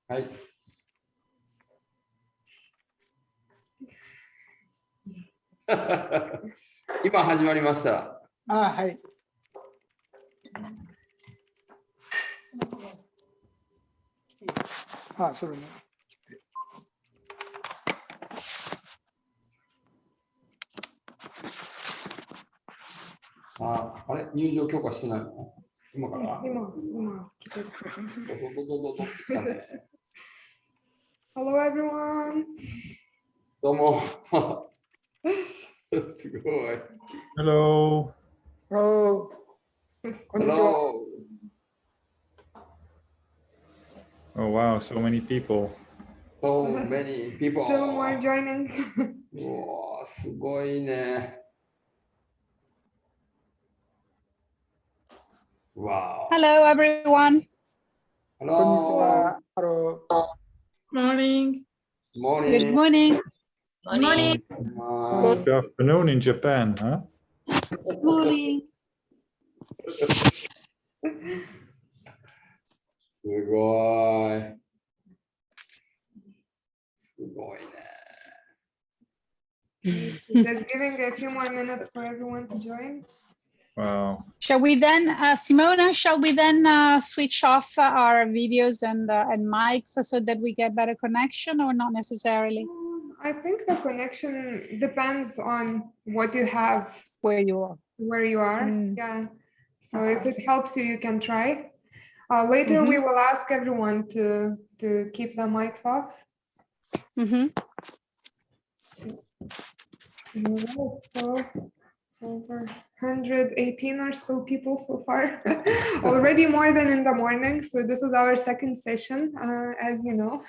はい。今始まりました。はい。それね。あれ入場許可してないの？今から？今来てる。来たね。Hello everyone. どうも。すごい。Hello. Hello. こんにちは。Oh wow, so many people. So many people. Still more joining. うわ、すごいね。Wow. Hello, everyone. Hello. こんにちは。Hello. Morning. Morning. Good morning. Morning. Good afternoon in Japan, huh? Good morning. すごい。すごいね。Just giving a few more minutes for everyone to join. Wow. Shall we then, Simona, shall we then switch off our videos and mics so that we get better connection, or not necessarily? I think the connection depends on what you have, Where you are. Yeah. So if it helps you, you can try. Later, we will ask everyone to keep the mics off. So over 118 or so people so far, already more than in the morning. So this is our second session, as you know.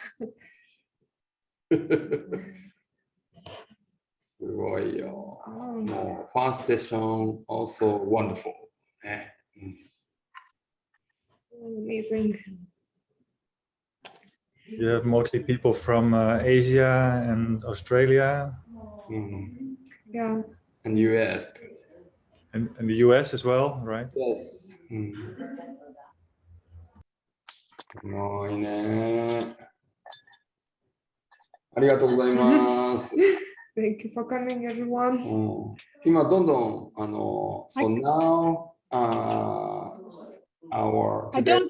すごいよ。もう、first session also wonderful. ね。Amazing. You have mostly people from Asia and Australia. Yeah. And US. And the US as well, right? Yes. すごいね。ありがとうございます。Thank you for coming, everyone. 今どんどんso now our I don't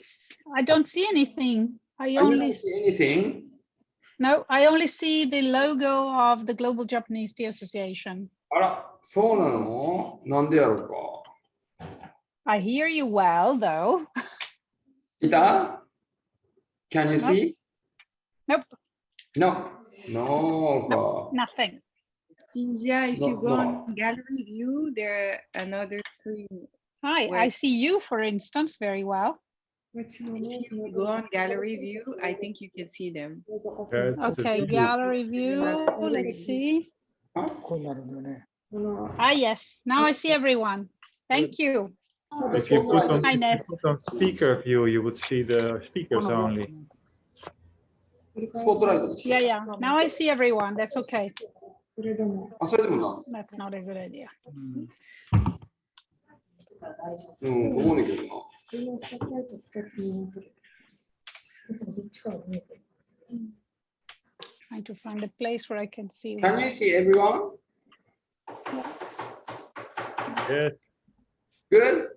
see anything. I only see anything. No, I only see the logo of the Global Japanese Tea Association. あら、そうなの？なんでやろうか。I hear you well, though. いた？ Can you see? Nope. No. No. Nothing. India, if you go on gallery view, there another screen. Hi, I see you, for instance, very well. If you go on gallery view, I think you can see them. Okay, gallery view. Let's see. Yes. Now I see everyone. Thank you. If you put on speaker view, you would see the speakers only. Yeah. Now I see everyone. That's okay. That's not a good idea. Trying to find a place where I can see. Can you see everyone? Yes. Good?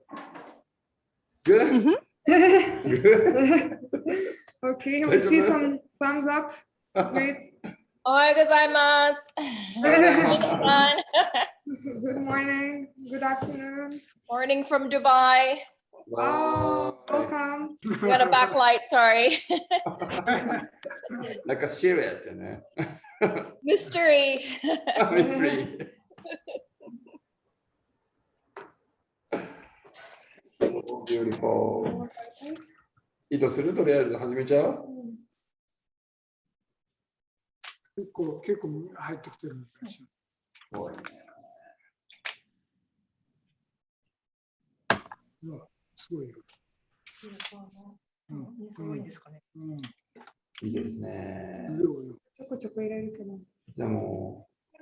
Good? Good? Okay, we see some thumbs up. Great. Ohayou gozaimasu. Good morning. Good afternoon. Morning from Dubai. Oh, welcome. We got a backlight, sorry. Like a silhouette, Mystery. Mystery. Beautiful. 意図する？とりあえず始めちゃう？結構入ってきてるんですよ。すごいね。すごいよ。すごいですかね。いいですね。ちょこちょこ入れるけど。じゃあもう、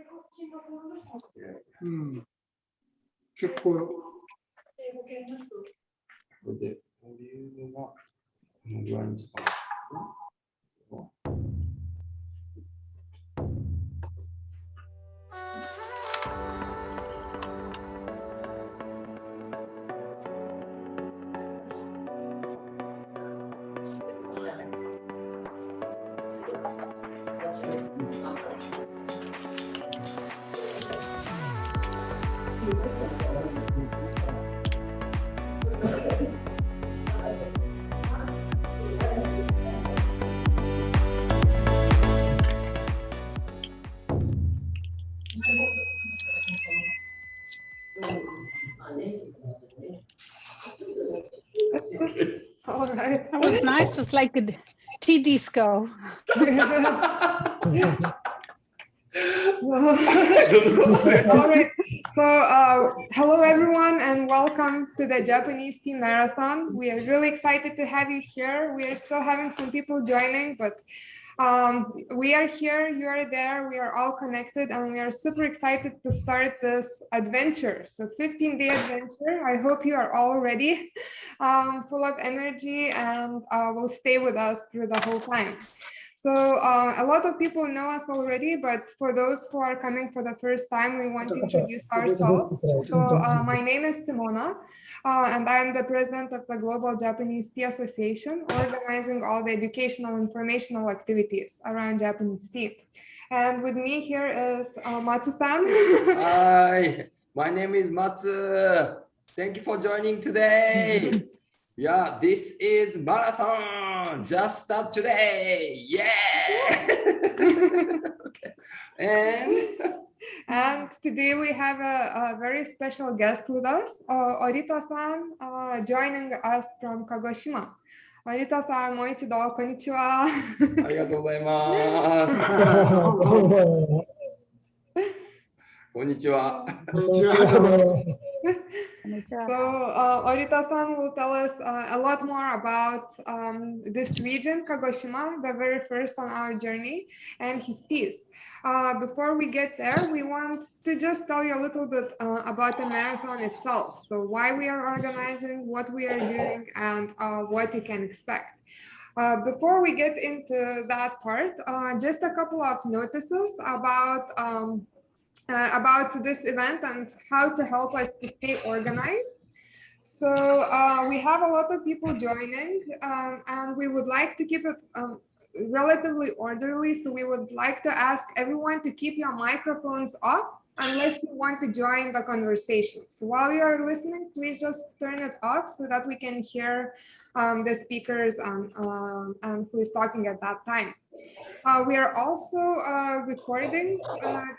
結構。これでボリュームがこのぐらいにした。All right. That was nice. It was like a tea disco. All right. So, hello everyone, and welcome to the Japanese Tea Marathon. We are really excited to have you here. We are still having some people joining, but we are here, you are there, we are all connected, and we are super excited to start this adventure. So 15-day adventure. I hope you are all ready, full of energy, and will stay with us through the whole time. So a lot of people know us already, but for those who are coming for the first time, we want to introduce ourselves. So my name is Simona, and I'm the president of the Global Japanese Tea Association, organizing all the educational informational activities around Japanese tea. And with me here is Matsu-san. Hi, my name is Matsu. Thank you for joining today. Yeah, this is marathon. Just start today. Yeah. Okay. And today we have a very special guest with us, Orita-san, joining us from Kagoshima. Orita-san, もう一度こんにちは。ありがとうございます。こんにちは。こんにちは。So Orita-san will tell us a lot more about this region, Kagoshima, the very first on our journey, and his teas. Before we get there, we want to just tell you a little bit about the marathon itself. So why we are organizing, what we are doing, and what you can expect. Before we get into that part, just a couple of notices about this event and how to help us to stay organized. So we have a lot of people joining, and we would like to keep it relatively orderly. So we would like to ask everyone to keep your microphones off unless you want to join the conversation. So while you are listening, please just turn it off so that we can hear the speakers and who is talking at that time. We are also recording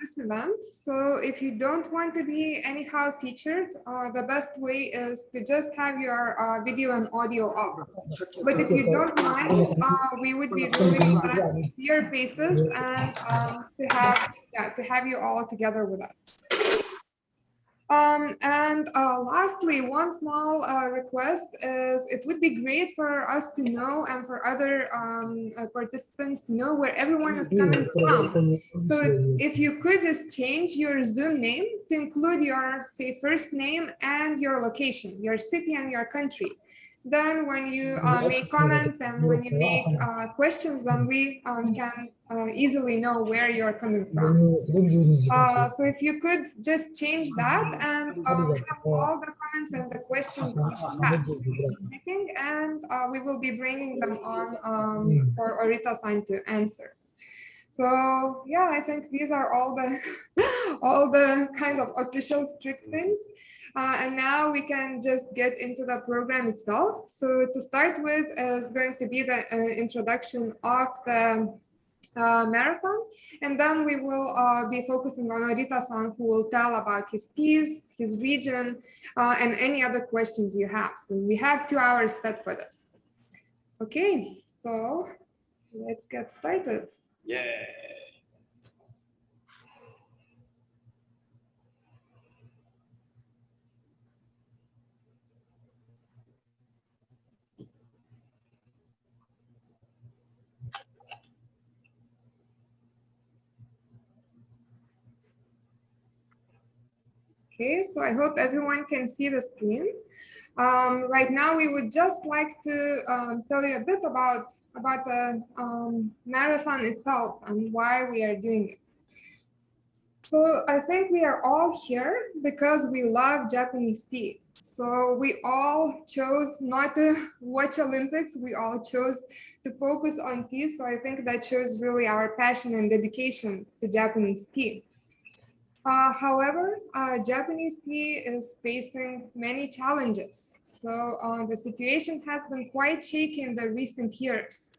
this event. So if you don't want to be anyhow featured, the best way is to just have your video and audio off. But if you don't mind, we would be really glad to see your faces and to have you all together with us. Lastly, one small request is it would be great for us to know and for other participants to know where everyone is coming from. So if you could just change your Zoom name to include your, say, first name and your location, your city and your country. Then when you make comments and when you make questions, then we can easily know where you're coming from. So if you could just change that and we have all the comments and the questions in the chat checking, and we will be bringing them on for Orita-san to answer. So yeah, I think these are all the all the kind of official strict things. And now we can just get into the program itself. So to start with is going to be the introduction of the marathon, and then we will be focusing on Orita-san, who will tell about his teas, his region, and any other questions you have. So we have 2 hours set for this. Okay, so let's get started. Yeah. Okay, so I hope everyone can see the screen. Right now, we would just like to tell you a bit about the marathon itself and why we are doing it. So I think we are all here because we love Japanese tea. So we all chose not to watch Olympics. We all chose to focus on tea. So I think that shows really our passion and dedication to Japanese tea. However, Japanese tea is facing many challenges. So the situation has been quite shaky in the recent years.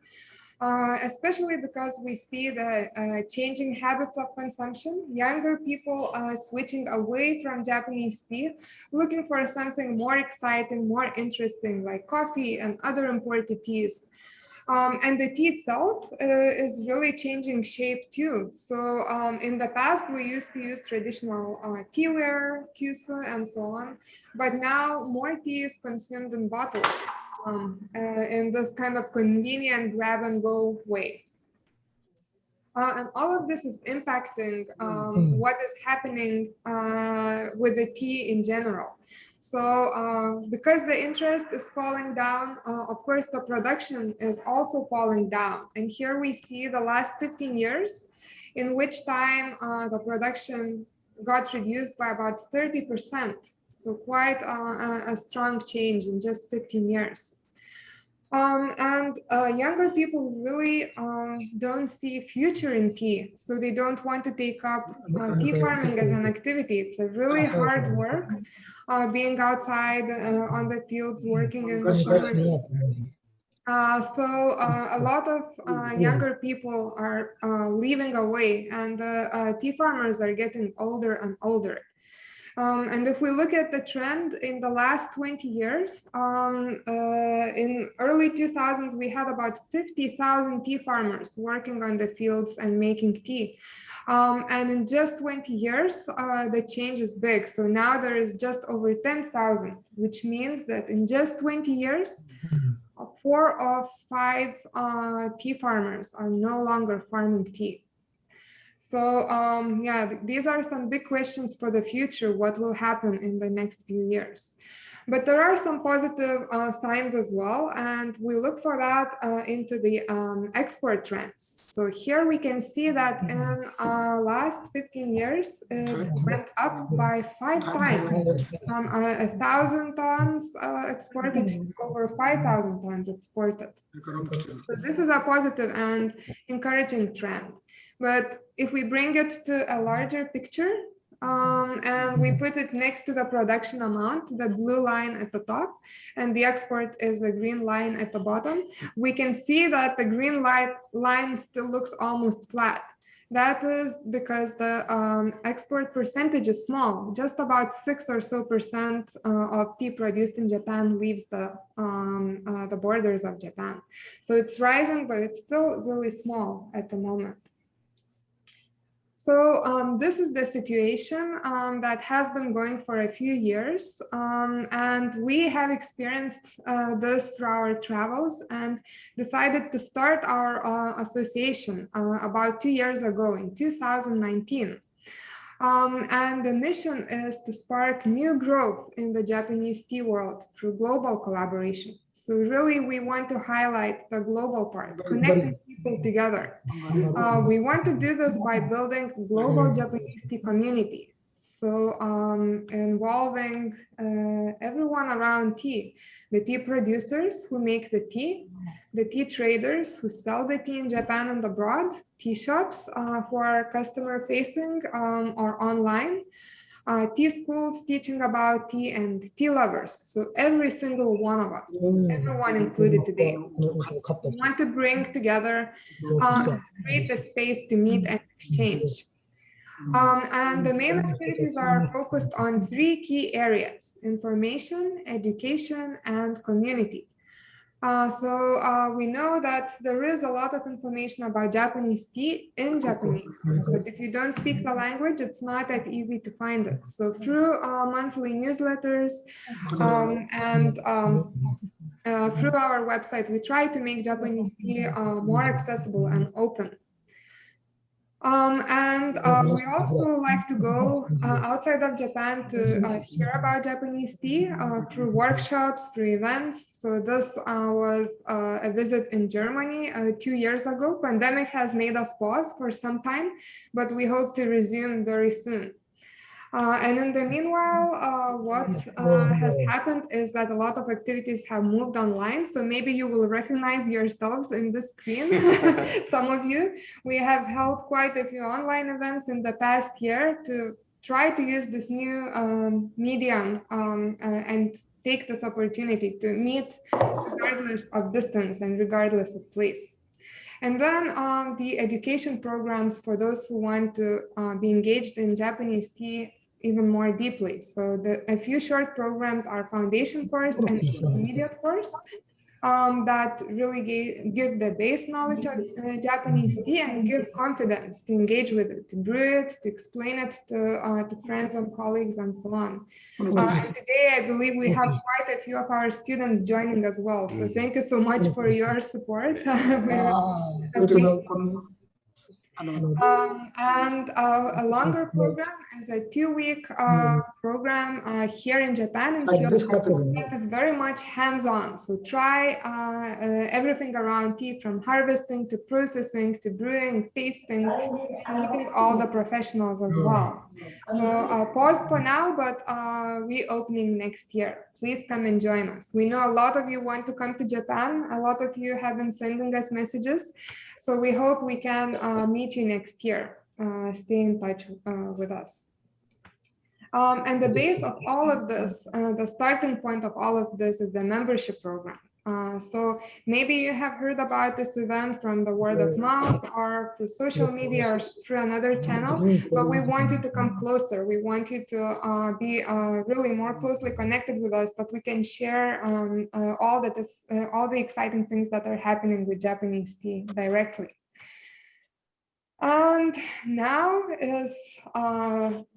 especially because we see the changing habits of consumption. Younger people are switching away from Japanese tea, looking for something more exciting, more interesting, like coffee and other imported teas. And the tea itself is really changing shape too. So in the past, we used to use traditional teaware, kyusu, and so on. But now more tea is consumed in bottles in this kind of convenient grab and go way. And all of this is impacting what is happening with the tea in general. So because the interest is falling down, of course, the production is also falling down. And here we see the last 15 years, in which time the production got reduced by about 30%. So quite a strong change in just 15 years. And younger people really don't see future in tea, so they don't want to take up tea farming as an activity. It's a really hard work, being outside on the fields, working in the summer. So a lot of younger people are leaving away, and the tea farmers are getting older and older. And if we look at the trend in the last 20 years, in early 2000s, we had about 50,000 tea farmers working on the fields and making tea. And in just 20 years, the change is big. So now there is just over 10,000, which means that in just 20 years, 4 of 5 tea farmers are no longer farming tea. So yeah, these are some big questions for the future, what will happen in the next few years. But there are some positive signs as well, and we look for that into the export trends. So here we can see that in last 15 years, it went up by 5 times, from 1,000 tons exported to over 5,000 tons exported. So this is a positive and encouraging trend. But if we bring it to a larger picture and we put it next to the production amount, the blue line at the top, and the export is the green line at the bottom, we can see that the green line still looks almost flat. That is because the export percentage is small. Just about 6% or so of tea produced in Japan leaves the borders of Japan. So it's rising, but it's still really small at the moment. So this is the situation that has been going for a few years, and we have experienced this through our travels and decided to start our association about 2 years ago in 2019. And the mission is to spark new growth in the Japanese tea world through global collaboration. So really, we want to highlight the global part, connecting people together. We want to do this by building a global Japanese tea community. So involving everyone around tea, the tea producers who make the tea traders who sell the tea in Japan and abroad, tea shops who are customer facing or online, tea schools teaching about tea, and tea lovers. So every single one of us, everyone included today, we want to bring together, create a space to meet and exchange. And the main activities are focused on 3 key areas: information, education, and community. So we know that there is a lot of information about Japanese tea in Japanese, but if you don't speak the language, it's not that easy to find it. So through monthly newsletters and through our website, we try to make Japanese tea more accessible and open. We also like to go outside of Japan to share about Japanese tea through workshops, through events. So this was a visit in Germany 2 years ago. Pandemic has made us pause for some time, but we hope to resume very soon. And in the meanwhile, what has happened is that a lot of activities have moved online. So maybe you will recognize yourselves in the screen, some of you. We have held quite a few online events in the past year to try to use this new medium and take this opportunity to meet regardless of distance and regardless of place. And then the education programs for those who want to be engaged in Japanese tea even more deeply. So a few short programs are foundation course and intermediate course that really give the base knowledge of Japanese tea and give confidence to engage with it, to brew it, to explain it to friends and colleagues and so on. And today, I believe we have quite a few of our students joining as well. So thank you so much for your support. And a longer program is a 2-week program here in Japan in Kyoto. That is very much hands-on. So try everything around tea, from harvesting to processing to brewing, tasting, and meeting all the professionals as well. So paused for now, but reopening next year. Please come and join us. We know a lot of you want to come to Japan. A lot of you have been sending us messages. So we hope we can meet you next year. Stay in touch with us. And the base of all of this, the starting point of all of this is the membership program. So maybe you have heard about this event from the word of mouth or through social media or through another channel, but we want you to come closer. We want you to be really more closely connected with us, that we can share all the exciting things that are happening with Japanese tea directly. And now is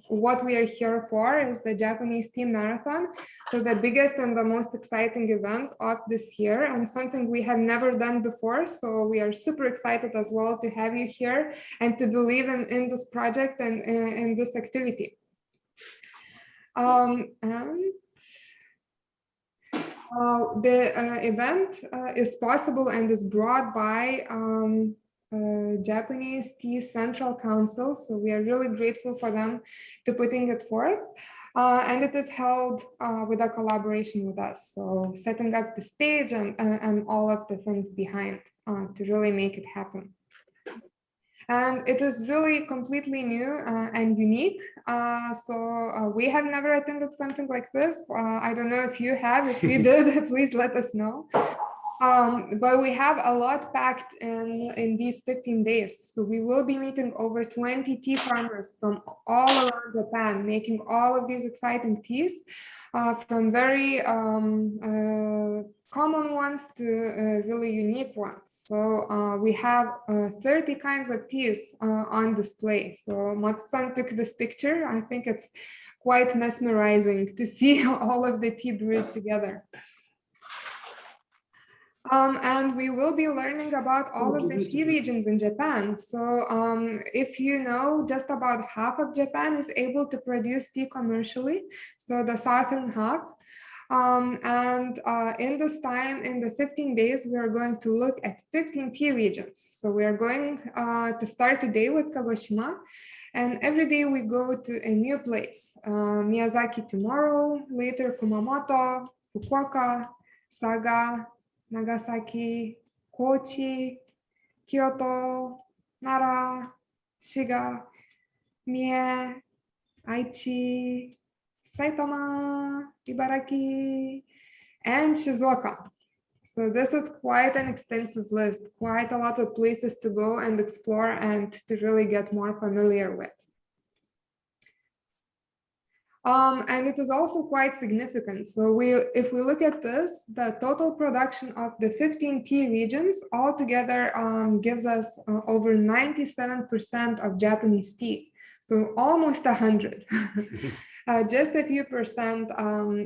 what we are here for is the Japanese Tea Marathon. So the biggest and the most exciting event of this year, and something we have never done before. So we are super excited as well to have you here and to believe in this project and in this activity. And the event is possible and is brought by Japanese Tea Central Council. So we are really grateful for them to putting it forth. And it is held with a collaboration with us. So setting up the stage and all of the things behind to really make it happen. And it is really completely new and unique. So we have never attended something like this. I don't know if you have. If you did, please let us know. But we have a lot packed in these 15 days. So we will be meeting over 20 tea farmers from all around Japan, making all of these exciting teas, from very common ones to really unique ones. So we have 30 kinds of teas on display. So Matsu-san took this picture. I think it's quite mesmerizing to see all of the tea brewed together. And we will be learning about all of the tea regions in Japan. So if you know, just about half of Japan is able to produce tea commercially. So the southern half. And in this time, in the 15 days, we are going to look at 15 tea regions. So we are going to start today with Kagoshima. And every day we go to a new place. Miyazaki tomorrow, later Kumamoto, Fukuoka, Saga, Nagasaki, Kochi, Kyoto, Nara, Shiga, Mie, Aichi, Saitama, Ibaraki, and Shizuoka. So this is quite an extensive list, quite a lot of places to go and explore and to really get more familiar with. And it is also quite significant. So if we look at this, the total production of the 15 tea regions altogether gives us over 97% of Japanese tea. So almost 100. Just a few percent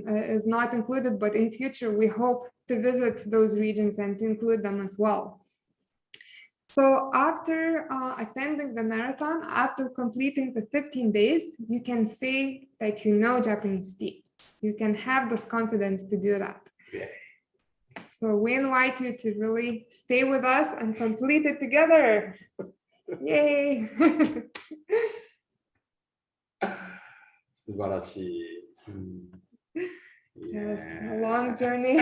is not included, but in future we hope to visit those regions and to include them as well. So after attending the marathon, after completing the 15 days, you can say that you know Japanese tea. You can have this confidence to do that. Yeah. So we invite you to really stay with us and complete it together. Yay! 素晴らしい。Yes, a long journey.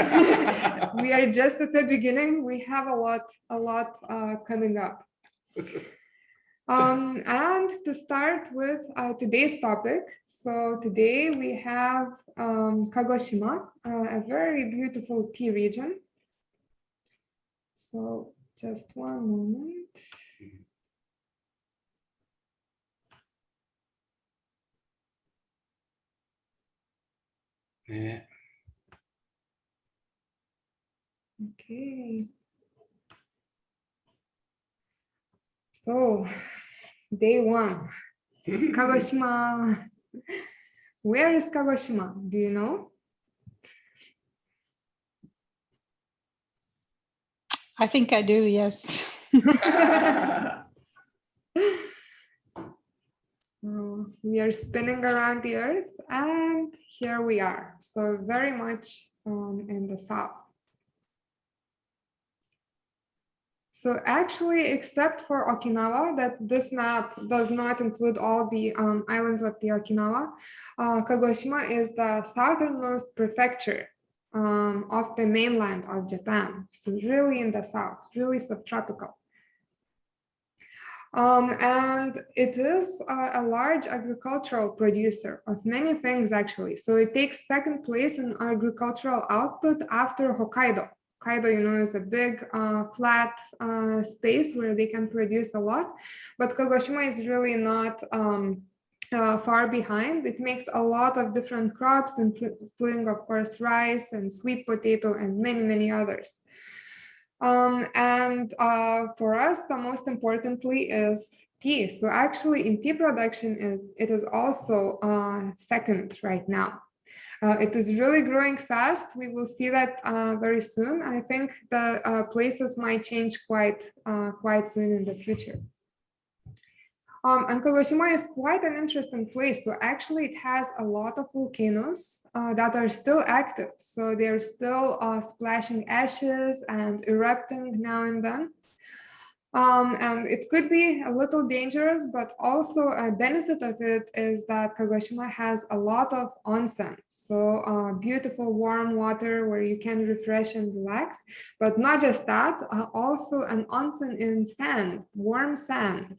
We are just at the beginning. We have a lot coming up. And to start with today's topic. So today we have Kagoshima, a very beautiful tea region. So Just one moment. Yeah. Okay. So, day one, Kagoshima. Where is Kagoshima? Do you know? I think I do, yes. So we are spinning around the earth, and here we are. So very much in the south. So actually, except for Okinawa, that this map does not include all the islands of the Okinawa, Kagoshima is the southernmost prefecture of the mainland of Japan. So really in the south, really subtropical. And it is a large agricultural producer of many things, actually. So it takes second place in agricultural output after Hokkaido. Hokkaido, you know, is a big flat space where they can produce a lot, but Kagoshima is really not far behind. It makes a lot of different crops, including, of course, rice and sweet potato and many, many others. For us, the most importantly is tea. So actually in tea production, it is also second right now. It is really growing fast. We will see that very soon. I think the places might change quite soon in the future. And Kagoshima is quite an interesting place. So actually it has a lot of volcanoes that are still active. So they're still splashing ashes and erupting now and then. And it could be a little dangerous, but also a benefit of it is that Kagoshima has a lot of onsen. So beautiful warm water where you can refresh and relax, but not just that, also an onsen in sand, warm sand.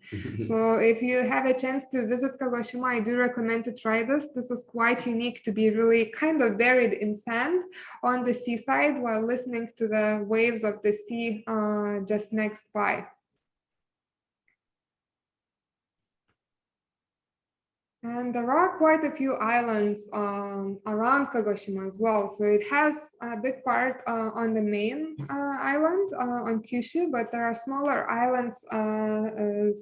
So if you have a chance to visit Kagoshima, I do recommend to try this. This is quite unique to be really kind of buried in sand on the seaside while listening to the waves of the sea just next by. And there are quite a few islands around Kagoshima as well. So it has a big part on the main island on Kyushu, but there are smaller islands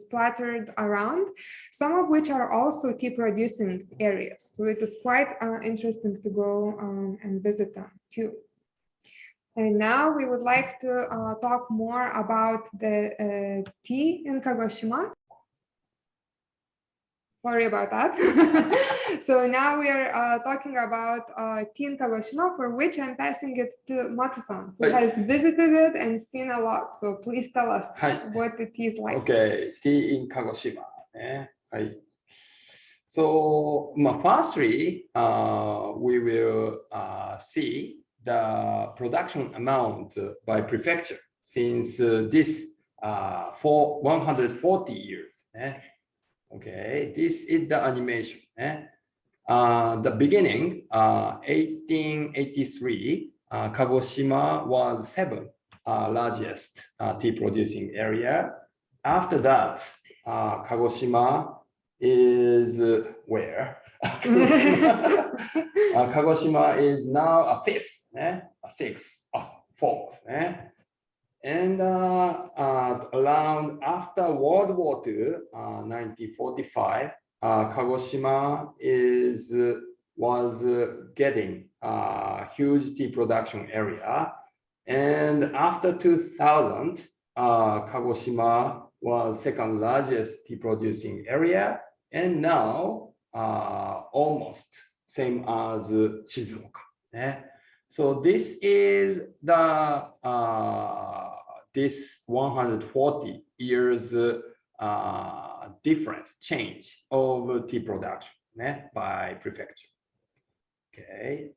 splattered around, some of which are also tea producing areas. So it is quite interesting to go and visit them too. And now we would like to talk more about the tea in Kagoshima. Sorry about that. So now we are talking about tea in Kagoshima, for which I'm passing it to Matsu-san, who has visited it and seen a lot. So please tell us what the tea is like. Okay, tea in Kagoshima. So firstly, we will see the production amount by prefecture since this for 140 years. Okay, this is the animation. The beginning, 1883, Kagoshima was 7th largest tea producing area. After that, Kagoshima is where? Kagoshima is now a 5th, a 6th, 4th. And around after World War II, 1945, Kagoshima was getting a huge tea production area. And after 2000, Kagoshima was second largest tea producing area. And now almost same as Shizuoka. So this is the this 140 years difference change of tea production by prefecture. Okay.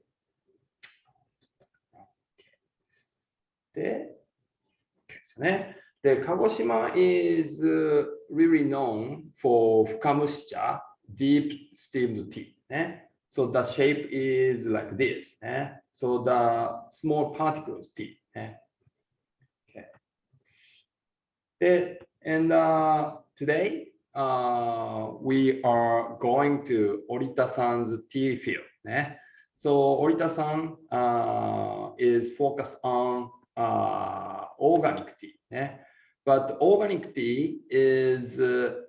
The Kagoshima is really known for fukamushi, deep steamed tea. So the shape is like this. So the small particles tea. Okay. Today, we are going to Orita-san's tea field. So Orita-san is focused on organic tea. But organic tea is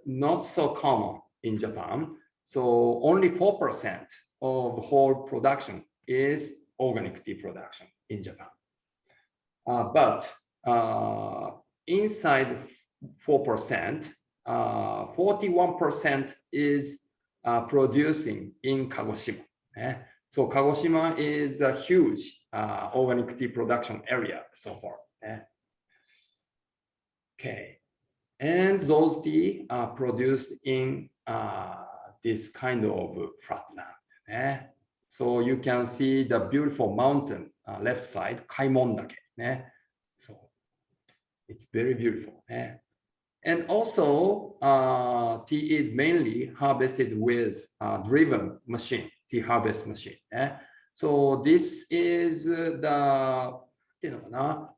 not so common in Japan. So only 4% of whole production is organic tea production in Japan. But inside 4%, 41% is producing in Kagoshima. So Kagoshima is a huge organic tea production area so far. Okay, and those tea are produced in this kind of flatland. So you can see the beautiful mountain left side, Kaimondake. So it's very beautiful. And also, tea is mainly harvested with driven machine, tea harvest machine. So this is the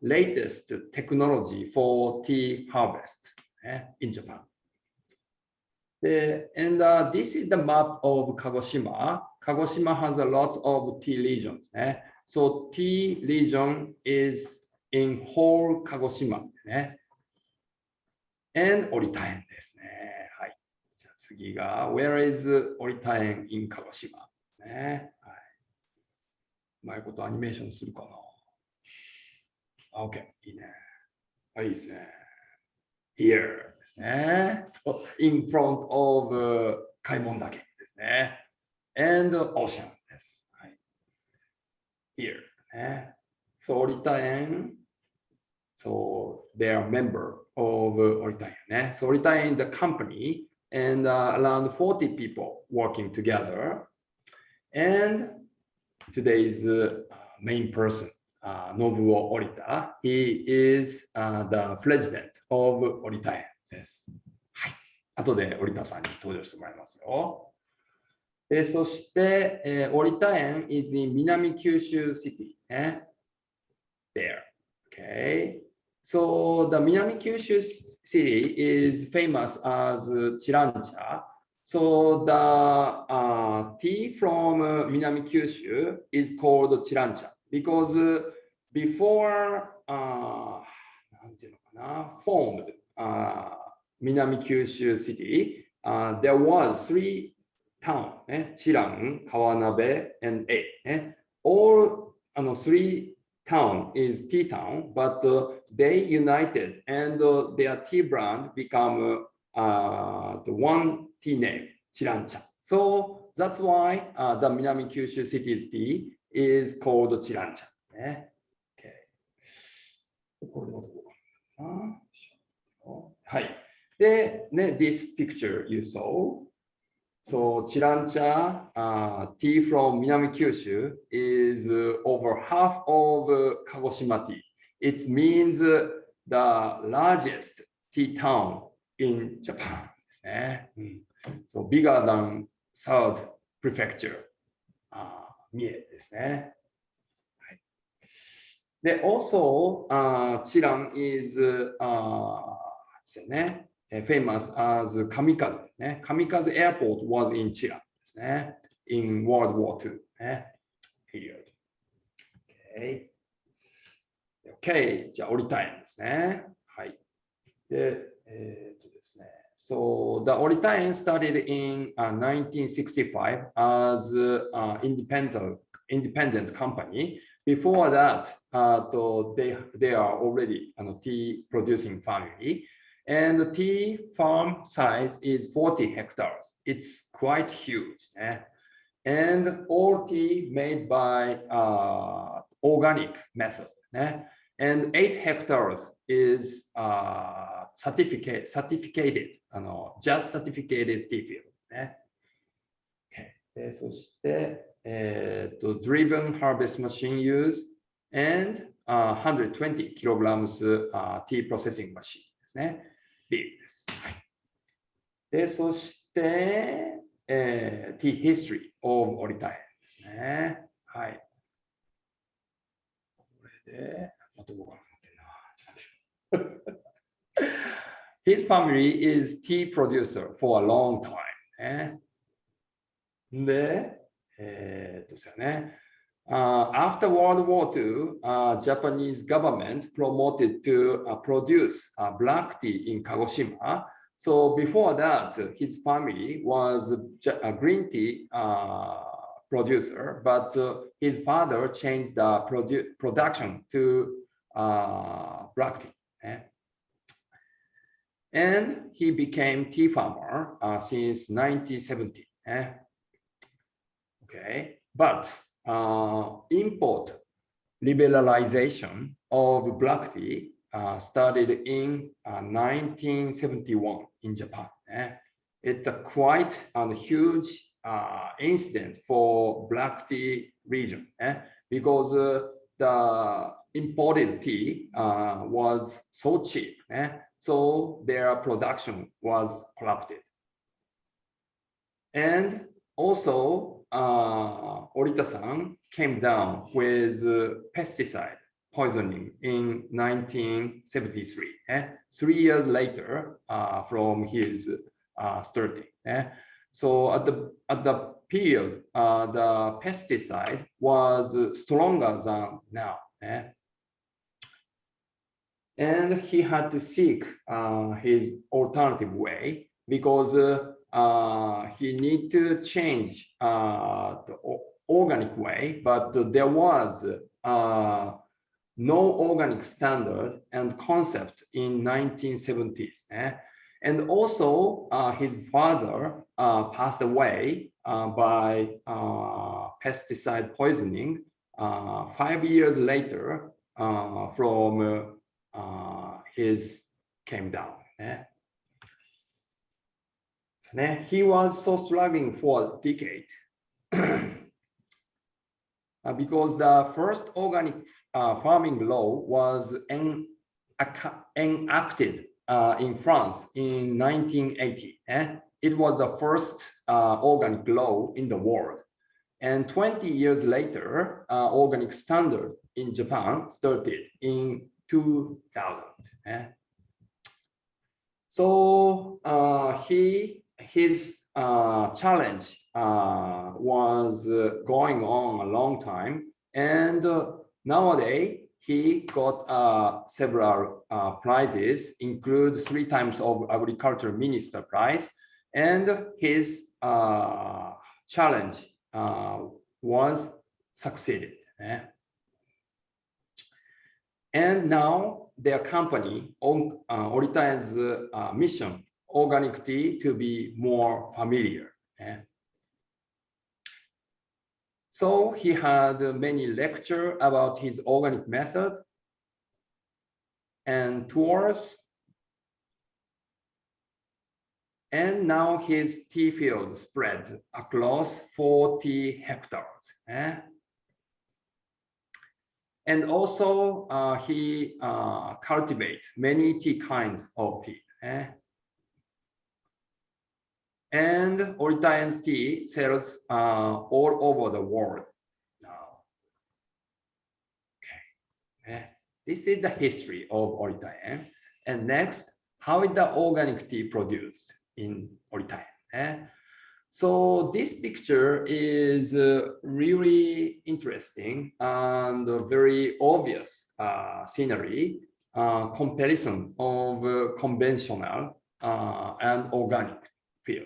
latest technology for tea harvest in Japan. And this is the map of Kagoshima. Kagoshima has a lot of tea regions. So tea region is in whole Kagoshima. And Orita-en ですね。はい。じゃあ次が Where is Orita-en in Kagoshima? ね。はい。うまいことアニメーションするかな。OK。いいね。はい、いいですね。Here ですね。So in front of 開門岳ですね。And ocean です。はい。Here ね。So Orita-en. So they are member of Orita-en. So Orita-en is the company and around 40 people working together. And today's main person, Nobuo Orita, he is the president of Orita-en です。はい。後でOritaさんに登場してもらいますよ。そして、Orita-en is in 南九州 city. There. Okay. So the Minami Kyushu city is famous as chirancha. So the tea from Minami Kyushu is called chirancha because before formed Minami Kyushu city, there was 3 towns, Chiran, Kawanabe, and E. All 3 town is tea town, but they united and their tea brand become the one tea name, Chirancha. So that's why the Minami Kyushu city's tea is called Chirancha. Okay. はい。で、ね、this picture you saw. So Chirancha tea from Minami Kyushu is over half of Kagoshima tea. It means the largest tea town in Japan. So bigger than 3rd prefecture, Mie ですね。で、also Chiran is ですよね。famous as Kamikaze. Kamikaze airport was in Chiran in World War II period. Okay. Okay. じゃあ、Orita-en ですね。はい。で、ですね。So the Orita-en started in 1965 as independent company. Before that, they are already tea producing family. And the tea farm size is 40 hectares. It's quite huge. And all tea made by organic method. And 8 hectares is certificated, just certificated tea field. Okay. そして、driven harvest machine use and 120 kilograms tea processing machine ですね。ビールです。はい。で、そして、tea history of Orita-en ですね。はい。これで、あと僕は持ってるな。ちょっと待って。his family is tea producer for a long time. で、ですよね。After World War II, Japanese government promoted to produce black tea in Kagoshima. So before that, his family was a green tea producer, but his father changed the production to black tea. And he became tea farmer since 1970. Okay, but import liberalization of black tea started in 1971 in Japan. It's a quite a huge incident for black tea region because the imported tea was so cheap, so their production was corrupted. And also, Orita-san came down with pesticide poisoning in 1973, 3 years later from his starting. So at the period, the pesticide was stronger than now. And he had to seek his alternative way because he need to change the organic way, but there was no organic standard and concept in 1970s. And also his father passed away by pesticide poisoning 5 years later from his came down. He was so struggling for a decade because the first organic farming law was enacted in France in 1980. It was the first organic law in the world. And 20 years later, organic standard in Japan started in 2000. So his challenge was going on a long time, and nowadays he got several prizes, include 3 times of Agriculture Minister Prize, and his challenge was succeeded. And now their company, Orita's mission, organic tea to be more familiar. So he had many lectures about his organic method and tours. And now his tea field spread across 40 hectares. And also he cultivates many tea kinds of tea. And Orita's tea sells all over the world now. Okay. This is the history of Orita. And next, how is the organic tea produced in Orita? So this picture is really interesting and very obvious scenery comparison of conventional and organic field.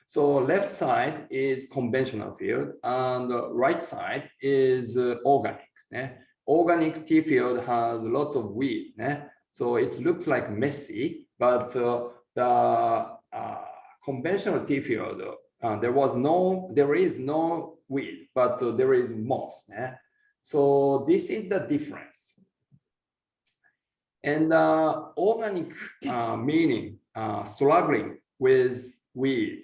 So left side is conventional field and right side is organic. Organic tea field has lots of weed. So it looks like messy, but the conventional tea field, there is no weed, but there is moss. So this is the difference. And organic meaning struggling with weed.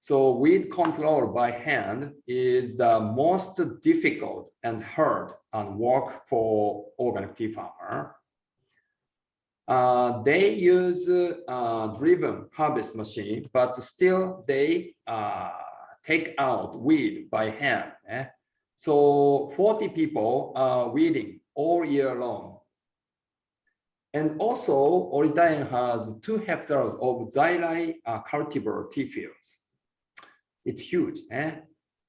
So weed control by hand is the most difficult and hard work for organic tea farmer. They use driven harvest machine, but still they take out weed by hand. So 40 people are weeding all year long. And also, Oritaen has 2 hectares of Zailai cultivar tea fields. It's huge.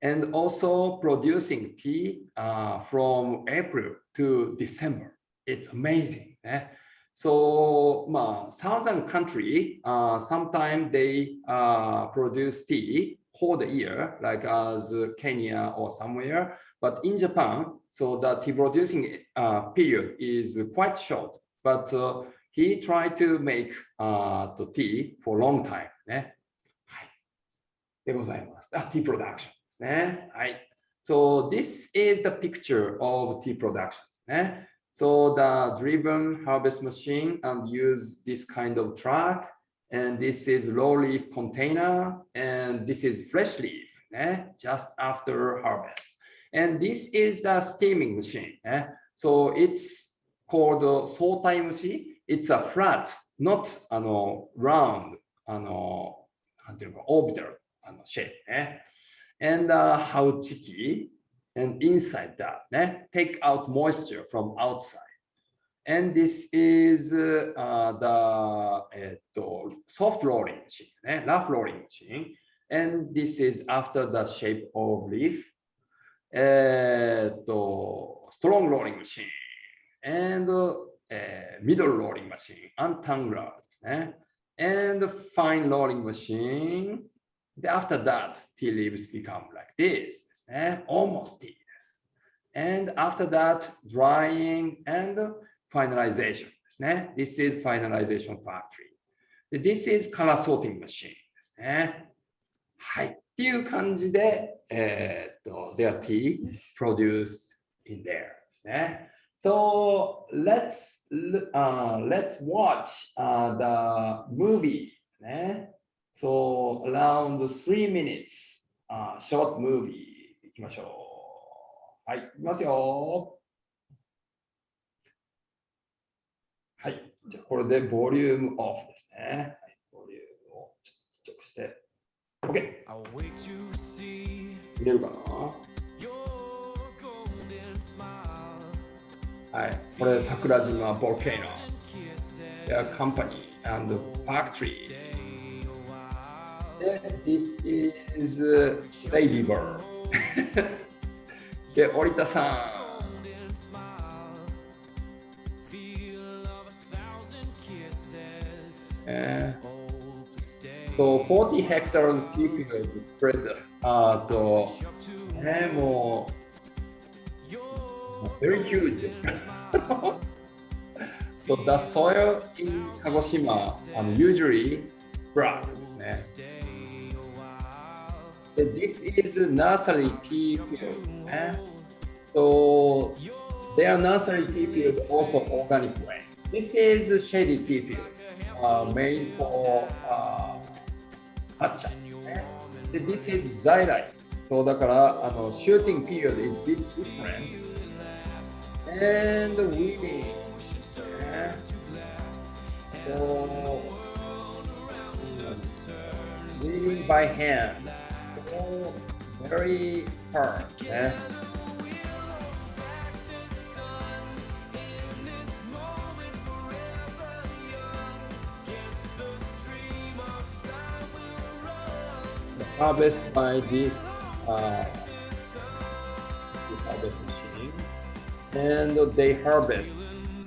And also producing tea from April to December. It's amazing. So, southern country, sometimes they produce tea whole the year, like as Kenya or somewhere. But in Japan, so the tea producing period is quite short. But he tried to make the tea for a long time. でございます。tea production ですね。はい。So this is the picture of tea production ね。So the driven harvest machine and use this kind of truck, and this is low leaf container, and this is fresh leaf, just after harvest. And this is the steaming machine. So it's called sotai mushi. It's a flat, not round, orbital shape. And hauchiki. And inside that, take out moisture from outside. And this is the soft rolling machine, rough rolling machine. And this is after the shape of leaf. Strong rolling machine and middle rolling machine, untangler, and fine rolling machine. After that, tea leaves become like this, almost tea. And after that, drying and finalization. This is finalization factory. This is color sorting machine. はい。っていう感じで、their tea produced in there. So let's watch the movie. So around 3 minutes, short movie いきましょう。はい、いきますよ。はい、じゃあこれでボリュームオフですね。はい、ボリュームをちっちゃくして。OK。見れるかな？はい、これ桜島ボルケーノ。Their company and factory. This is Lady Bird. で、折田さん。So 40 hectares tea field spread もう very huge ですから。So the soil in Kagoshima usually black ですね。This is nursery tea field. So their nursery tea field also organic way. This is shady tea field made for hatcha. This is Zailai. So だからshooting period is bit different. And weaving. So weaving by hand. So very hard. Harvest by this harvest machine, and they harvest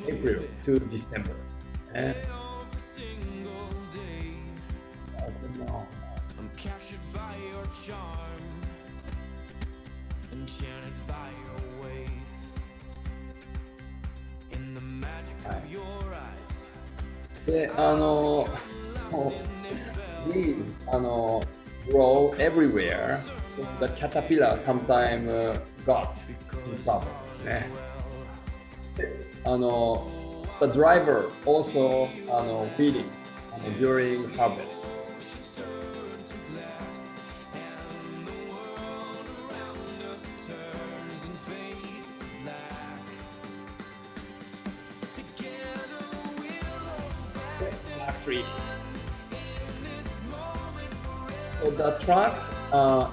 April to December. I'm captured by your charm, enchanted by your ways, in the magic of your eyes. で、grow everywhere. The caterpillar sometimes got in trouble. The driver also feeding during harvest. Factory. So the truck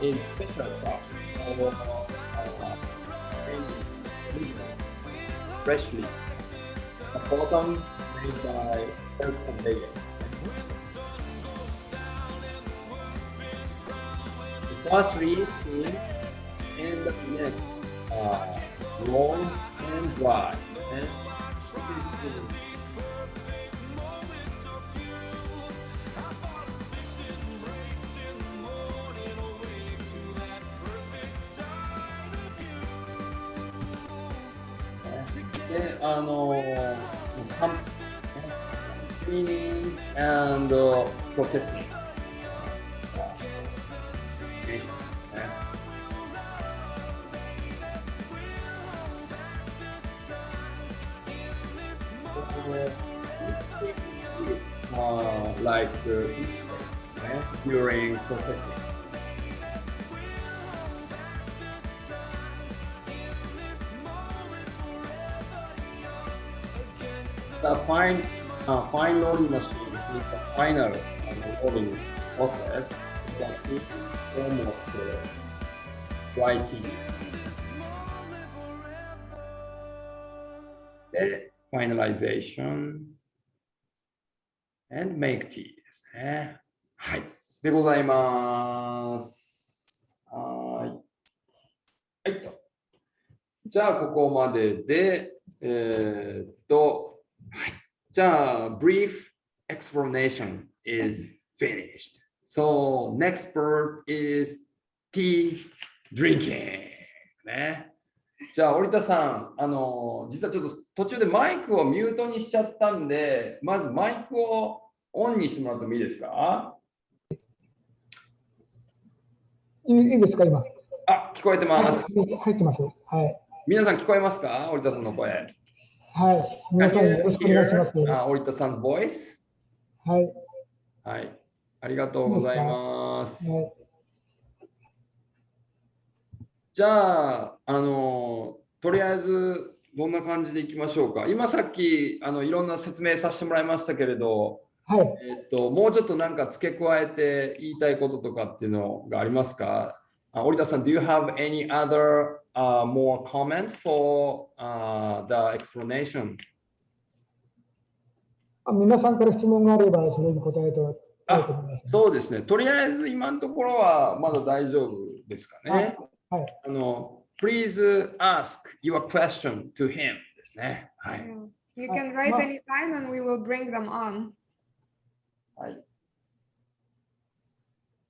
is special truck for freshly. The bottom made by conveyor. The first read steam and the next warm and dry. Andで、cleaning and processing. Like during processing. The fine rolling machine is the final rolling process that is almost dry tea. で、finalization and make tea ですね。はい。でございます。はい。はいと。じゃあ、ここまでで、はい。じゃあ、brief explanation is finished. So, next part is tea drinking. ね。じゃあ、織田さん、実はちょっと途中でマイクをミュートにしちゃったんで、まずマイクをオンにしてもらってもいいですか？いいですか、今。あ、聞こえてます。入ってます。はい。皆さん聞こえますか？織田さんの声。はい。皆さんよろしくお願いします。織田さんのボイス。はい。はい。ありがとうございます。はい。じゃあ、とりあえずどんな感じでいきましょうか。今さっきいろんな説明させてもらいましたけれど、はい。もうちょっとなんか付け加えて言いたいこととかっていうのがありますか？織田さん、do you have any other more comment for the explanation? 皆さんから質問があれば、それに答えては。そうですね。とりあえず今のところはまだ大丈夫ですかね。はい。Please ask your question to him ですね。はい。You can write anytime and we will bring them on. はい。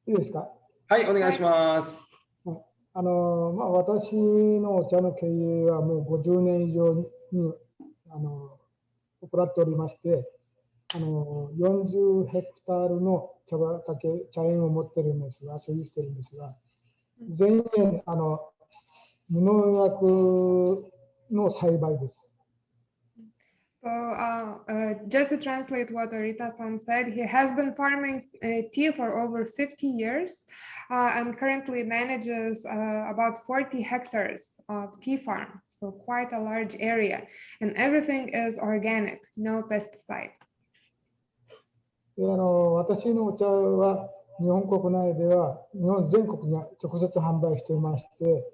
いいですか？はい、お願いします。私のお茶の経営はもう50年以上に行っておりまして、40ヘクタールの茶園を持ってるんですが、所有してるんですが、全園無農薬の栽培です。So just to translate what Arita-san said, he has been farming tea for over 50 years and currently manages about 40 hectares of tea farm, so quite a large area, and everything is organic, no pesticide. 私のお茶は日本国内では日本全国に直接販売していまして、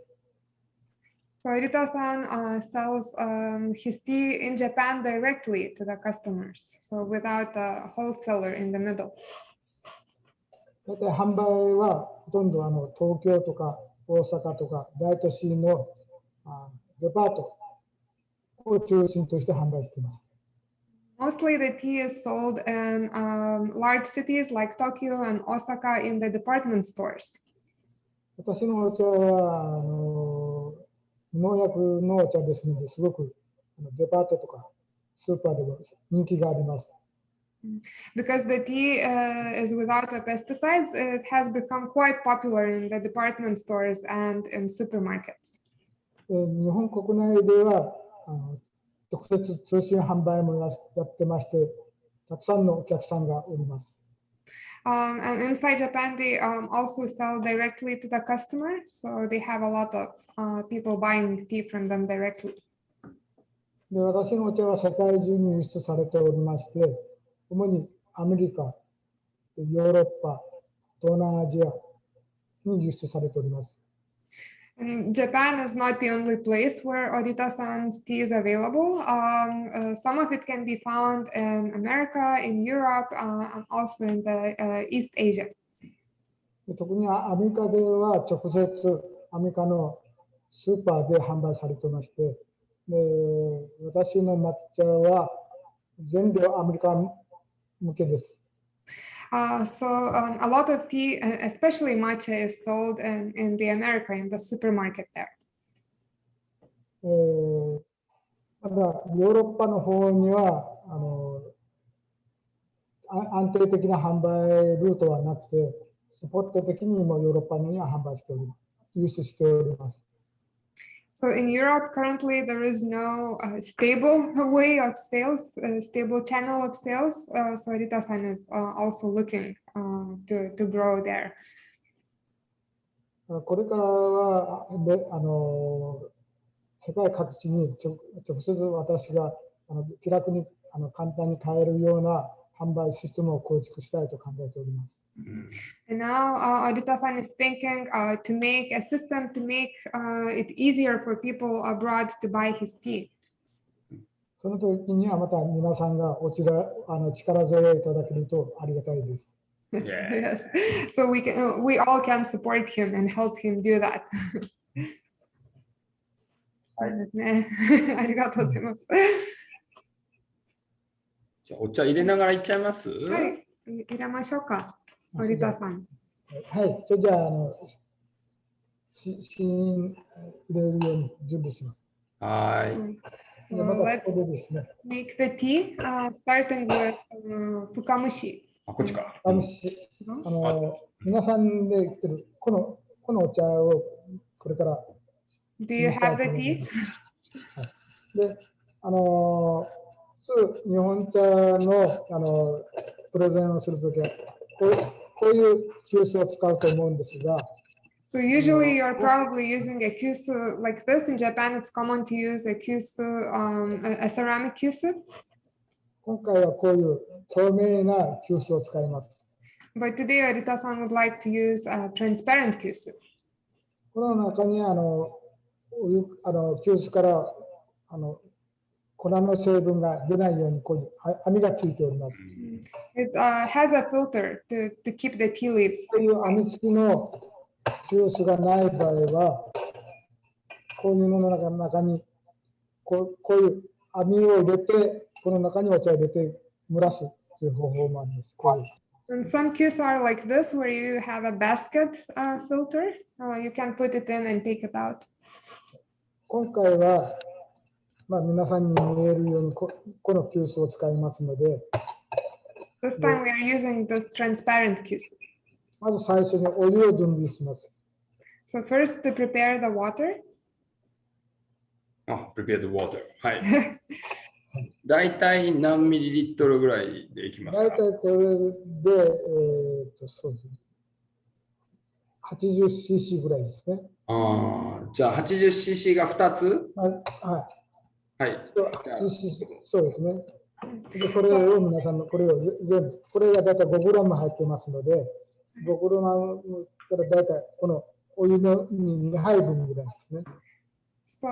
So Arita-san sells his tea in Japan directly to the customers, so without a wholesaler in the middle. 大体販売はほとんど東京とか大阪とか大都市のデパートを中心として販売しています。Mostly the tea is sold in large cities like Tokyo and Osaka in the department stores. 私のお茶は農薬のお茶ですので、すごくデパートとかスーパーでも人気があります。Because the tea is without the pesticides, it has become quite popular in the department stores and in supermarkets. 日本国内では直接通信販売もやってまして、たくさんのお客さんがおります。And inside Japan, they also sell directly to the customer, so they have a lot of people buying tea from them directly. で、私のお茶は世界中に輸出されておりまして、主にアメリカ、ヨーロッパ、東南アジアに輸出されております。And Japan is not the only place where Orita-san's tea is available. Some of it can be found in America, in Europe, and also in the East Asia. 特にアメリカでは直接アメリカのスーパーで販売されてまして、で私の抹茶は全部アメリカ向けです。So a lot of tea, especially matcha, is sold in the America, in the supermarket there. ただヨーロッパの方には安定的な販売ルートはなくて、スポット的にもヨーロッパには販売しております。輸出しております。So in Europe, currently there is no stable way of sales, stable channel of sales. So Orita-san is also looking to grow there. これからは世界各地に直接私が気楽に簡単に買えるような販売システムを構築したいと考えております。And now Orita-san is thinking to make a system to make it easier for people abroad to buy his tea. その時にはまた皆さんが力添えいただけるとありがたいです。Yes. So we all can support him and help him do that. そうですね。ありがとうございます。じゃあお茶入れながらいっちゃいます？はい、入れましょうか。Orita-san。はい、それじゃあ試飲入れるように準備します。はい。So let's make the tea, starting with fukamushi. あ、こっちか。皆さんで言ってるこのお茶をこれから。Do you have the tea? で、日本茶のプレゼンをするときはこういう急須を使うと思うんですが。So usually you're probably using a kyusu like this. In Japan, it's common to use a kyusu, a ceramic kyusu. 今回はこういう透明な急須を使います。But today, Orita-san would like to use a transparent kyusu. この中に急須から粉の成分が出ないようにこういう網がついております。It has a filter to keep the tea leaves. こういう網付きの急須がない場合は、こういうのの中にこういう網を入れて、この中にお茶を入れて蒸らすという方法もあります。And some kyusu are like this, where you have a basket filter. You can put it in and take it out. 今回は、皆さんに見えるようにこの急須を使いますので。This time we are using this transparent kyusu. まず最初にお湯を準備します。So first to prepare the water. prepare the water. はい。だいたい何ミリリットルぐらいでいきますか？だいたいこれで、そうですね。80cc ぐらいですね。じゃあ 80cc が2つ？はい。はい。そうですね。でこれを皆さんのこれを全部、これがだいたい 5g 入ってますので、5g からだいたいこのお湯の2杯分ぐらいですね。So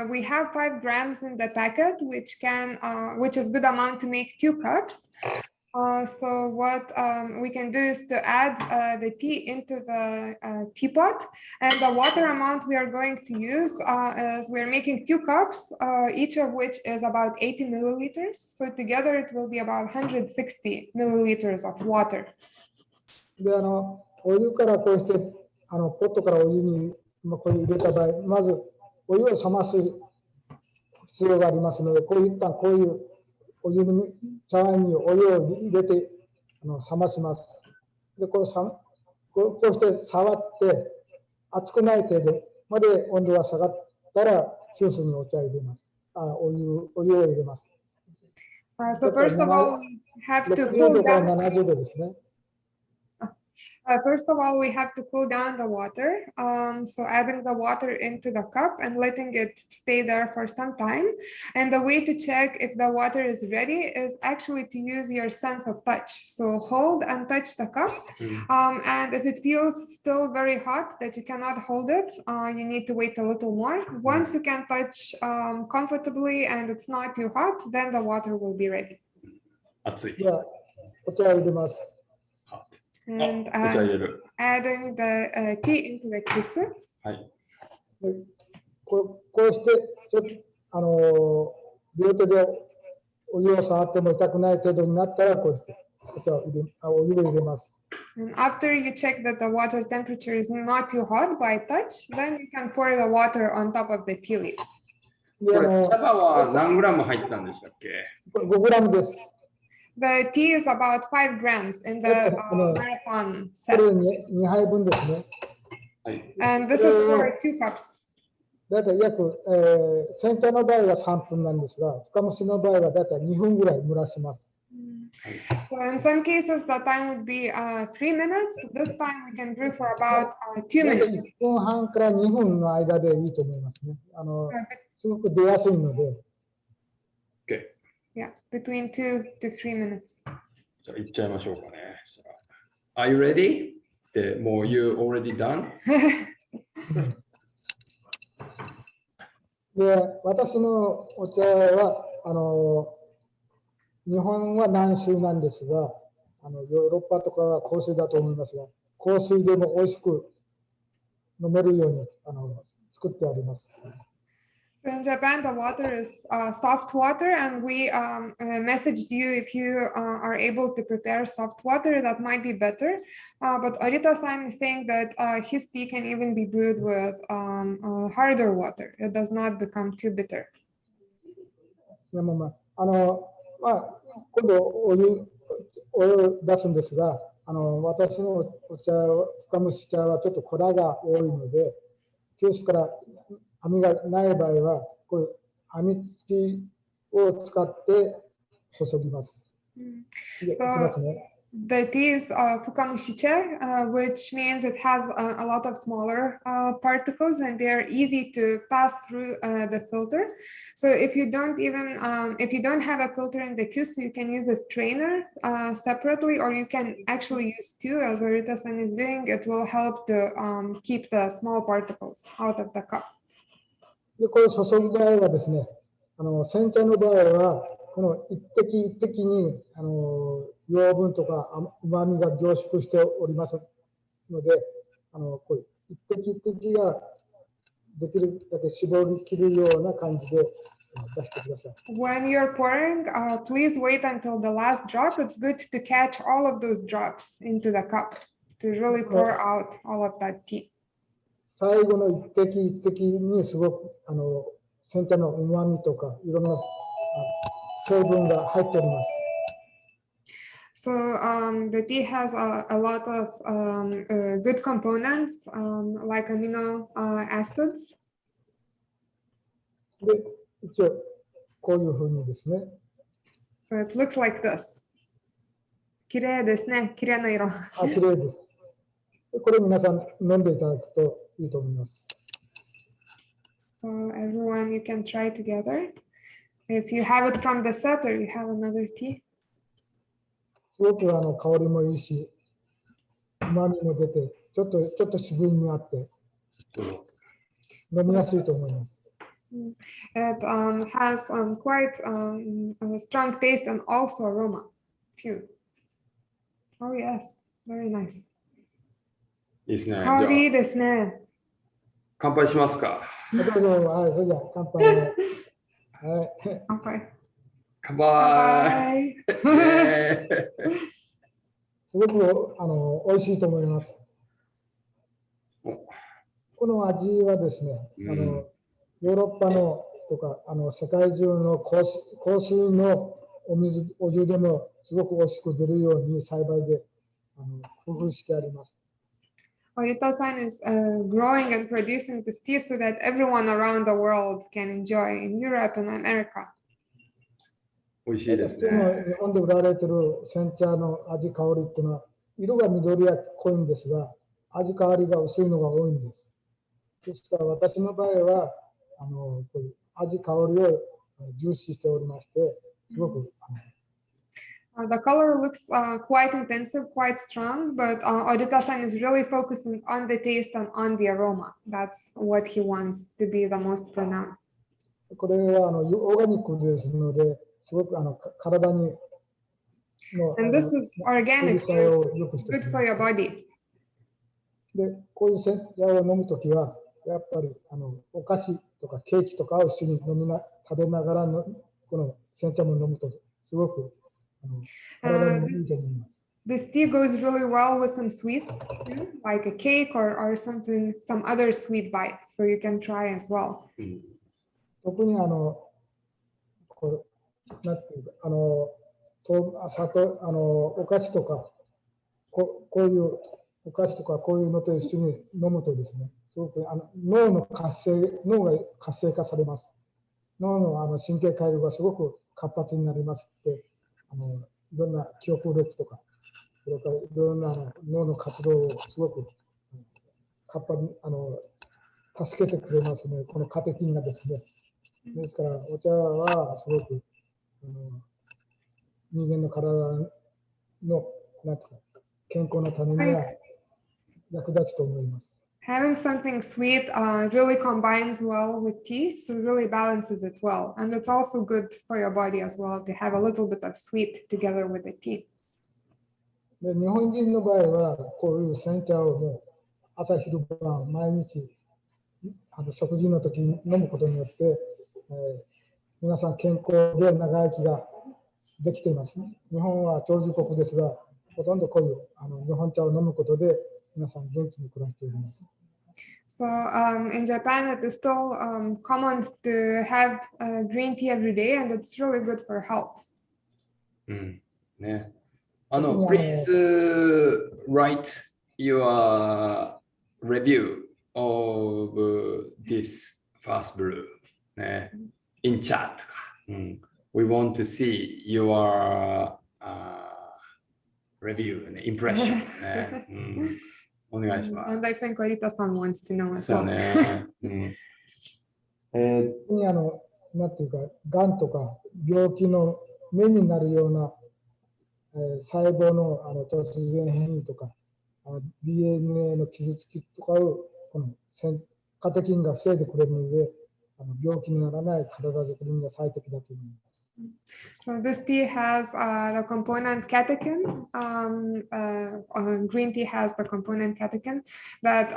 we have 5 grams in the packet, which is good amount to make 2 cups. So what we can do is to add the tea into the teapot, and the water amount we are going to use is we're making 2 cups, each of which is about 80 milliliters. So together it will be about 160 milliliters of water. でお湯からこうしてポットからお湯にこれ入れた場合、まずお湯を冷ます必要がありますので、こういうお湯に茶碗にお湯を入れて冷まします。でこうして触って熱くない程度まで温度が下がったら急須にお茶を入れます。お湯を入れます。So first of all, we have to cool down. 70度ですね。First of all, we have to cool down the water. So adding the water into the cup and letting it stay there for some time. And the way to check if the water is ready is actually to use your sense of touch. So hold and touch the cup. And if it feels still very hot that you cannot hold it, you need to wait a little more. Once you can touch comfortably and it's not too hot, then the water will be ready. 熱い。では、お茶を入れます。 And お茶入れる。 adding the tea into the kisu. はい。でこうして、両手でお湯を触っても痛くない程度になったら、こうしてお湯を入れます。 And after you check that the water temperature is not too hot by touch, then you can pour the water on top of the tea leaves. でこれ茶葉は何グラム入ったんでしたっけ？これ5グラムです。 The tea is about 5 grams in the marathon こ set. れ2杯分ですね。はい。 And this is for 2 cups. だいたい約、煎茶の場合は3分なんですが、深蒸しの場合はだいたい2分ぐらい蒸らします。 So in some cases, the time would be 3 minutes. This time we can brew for about 2 だいたい minutes. 1分半から2分の間でいいと思いますね。すごく出やすいので。 OK。 Yeah, between 2 to 3 minutes. じゃあ行っちゃいましょうかね。Are you ready? でもう you already done? で、私のお茶は、日本は軟水なんですが、ヨーロッパとかは硬水だと思いますが、硬水でも美味しく飲めるように作ってあります。 So in Japan, the water is soft water, and we messaged you if you are able to prepare soft water, that might be better. But Orita-san is saying that his tea can even be brewed with harder water. It does not become too bitter. でも今度お湯を出すんですが、私のお茶、深蒸し茶はちょっと粉が多いので、急須から網がない場合は、これ網付きを使って注ぎます。いきますね。 The tea is fukamushiche, which means it has a lot of smaller particles and they're easy to pass through the filter. So if you don't have a filter in the kyusu, you can use a strainer separately, or you can actually use two, as Orita-san is doing. It will help to keep the small particles out of the cup. で、これ注ぐ場合はですね、煎茶の場合は、この一滴一滴に養分とか旨味が凝縮しておりますので、こう一滴一滴ができるだけ絞り切るような感じで出してください。When you're pouring, please wait until the last drop. It's good to catch all of those drops into the cup to really pour out all of that tea. 最後の一滴一滴にすごく煎茶の旨味とかいろんな成分が入っております。So the tea has a lot of good components like amino acids. で、一応こういうふうにですね。So it looks like this. 綺麗ですね。綺麗な色。綺麗です。これ皆さん飲んでいただくといいと思います。So everyone, you can try together. If you have it from the set or you have another tea. すごく香りもいいし、旨味も出て、ちょっと渋みがあって、飲みやすいと思います。It has quite a strong taste and also aroma too. Oh yes, very nice. いいですね。香りいいですね。乾杯しますか。どうぞ、はい、それじゃあ乾杯を。はい。乾杯。乾杯。すごく美味しいと思います。この味はですね、ヨーロッパのとか世界中の香水のお湯でもすごく美味しく出るように栽培で工夫してあります。Orita-san is growing and producing this tea so that everyone around the world can enjoy in Europe and America. 美味しいですね。日本で売られている煎茶の味香りっていうのは色が緑や濃いんですが、味変わりが薄いのが多いんです。ですから私の場合は、こういう味香りを重視しておりまして、すごくThe color looks quite intensive, quite strong, but Odita-san is really focusing on the taste and on the aroma. That's what he wants to be the most pronounced. これはオーガニックですので、すごく体にの And this is organic, so を良くし it's て good く for れ your ます。 body. で、こういう煎茶を飲むときは、やっぱりお菓子とかケーキとかを一緒に食べながらのこの煎茶も飲むと、すごく体にいいと思います。This tea goes really well with some sweets, like a cake or something, some other sweet bite. So you can try as well. 特にこうなんていうか砂糖お菓子とかこういうお菓子とかこういうのと一緒に飲むとですね、すごく脳が活性化されます。脳の神経回路がすごく活発になりますって、いろんな記憶力とか、それからいろんな脳の活動をすごく活発に助けてくれますね、このカテキンがですね。ですから、お茶はすごく人間の体のなんていうか健康のためには役立つと思います。Having something sweet really combines well with tea, so really balances it well. And it's also good for your body as well to have a little bit of sweet together with the tea. で日本人の場合は、こういう煎茶をもう朝昼晩毎日食事の時に飲むことによって、皆さん健康で長生きができていますね。日本は長寿国ですが、ほとんどこういう日本茶を飲むことで皆さん元気に暮らしております。So in Japan, it is still common to have green tea every day, and it's really good for health. ね。Please write your review of this first brew ね。in chat とか。We want to see your review ね、impression ね。お願いします。And I think Orita-san wants to know as そう well. ね。なんていうか、がんとか病気の目になるような、細胞の突然変異とか、DNA の傷つきとかをこのカテキンが防いでくれるので、病気にならない体づくりには最適だと思います。So this tea has the component catechin. Green tea has the component catechin that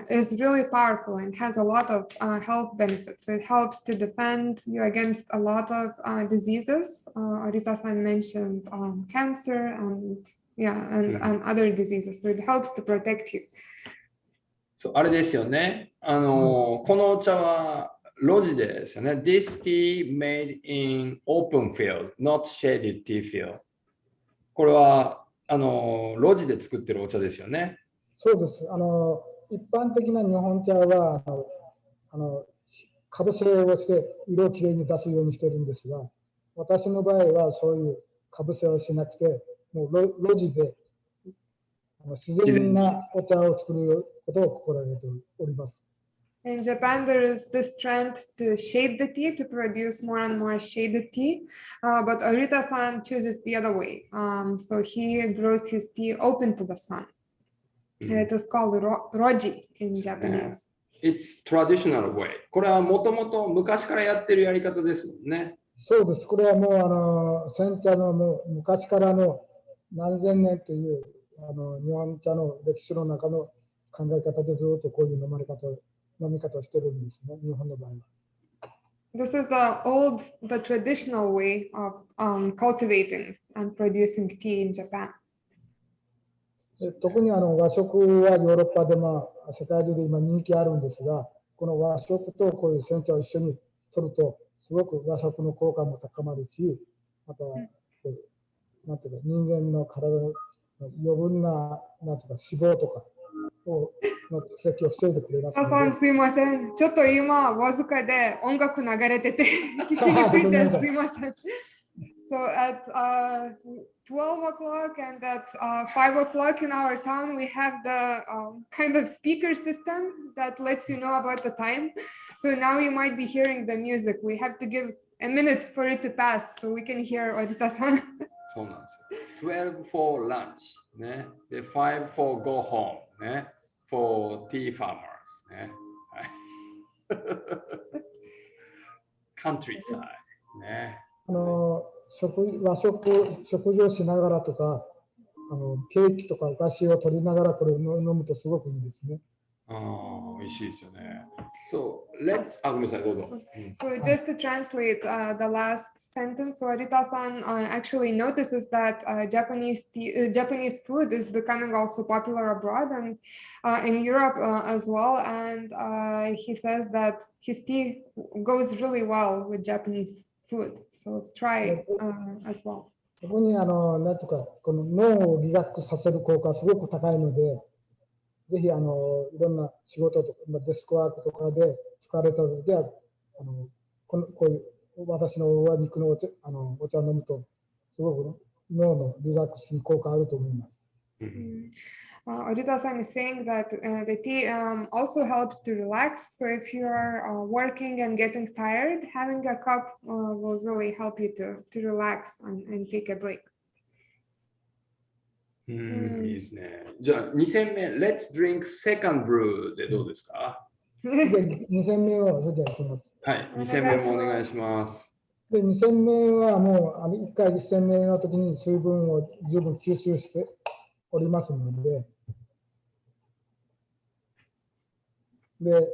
is really powerful and has a lot of health benefits. It helps to defend you against a lot of diseases. Orita-san mentioned cancer and other diseases. So it helps to protect you. そうあれですよね。このお茶は露地ですよね。This tea made in open field, not shaded tea field. これは露地で作ってるお茶ですよね。そうです。一般的な日本茶はかぶせをして色をきれいに出すようにしてるんですが、私の場合はそういうかぶせをしなくて、もう露地で自然なお茶を作ることを心がけております。In Japan, there is this trend to shade the tea, to produce more and more shaded tea. But Orita-san chooses the other way. So he grows his tea open to the sun. It is called roji in Japanese. It's traditional way. これはもともと昔からやってるやり方ですもんね。そうです。これはもう煎茶のもう昔からの何千年という日本茶の歴史の中の考え方でずっとこういう飲み方をしてるんですね、日本の場合は。This is the traditional way of cultivating and producing tea in Japan. 特に和食はヨーロッパで世界中で今人気あるんですが、この和食とこういう煎茶を一緒に取ると、すごく和食の効果も高まるし、また、なんていうか、人間の体の余分な、なんていうか、脂肪とかの奇跡を防いでくれますので。さんすいません。ちょっと今、わずかで音楽流れてて、聞きにくいです。すいません。So at 12 o'clock and at 5 o'clock in our town, we have the kind of speaker system that lets you know about the time. So now you might be hearing the music. We have to give a minute for it to pass so we can hear Odita-san. そうなんですよ。12 for lunch ね。で、5 for go home ね。for tea farmers ね。はい。countryside ね。和食事をしながらとか、ケーキとかお菓子を取りながらこれを飲むとすごくいいですね。美味しいですよね。So let's ごめんなさい、どうぞ。So just to translate the last sentence, so Arita-san actually notices that Japanese food is becoming also popular abroad and in Europe as well. And he says that his tea goes really well with Japanese food. So try as well. ここになんとかこの脳をリラックスさせる効果がすごく高いので、ぜひいろんな仕事とかデスクワークとかで疲れた時はこういう私の上肉のお茶を飲むとすごく脳のリラックスに効果あると思います。Odita-san is saying that the tea also helps to relax. So if you are working and getting tired, having a cup will really help you to relax and take a break. いいですね。じゃあ2戦目、Let's drink second brew でどうですか？で2戦目をそれでやってます。はい、2戦目もお願いします。で2戦目はもう1回1戦目の時に水分を十分吸収しておりますので、2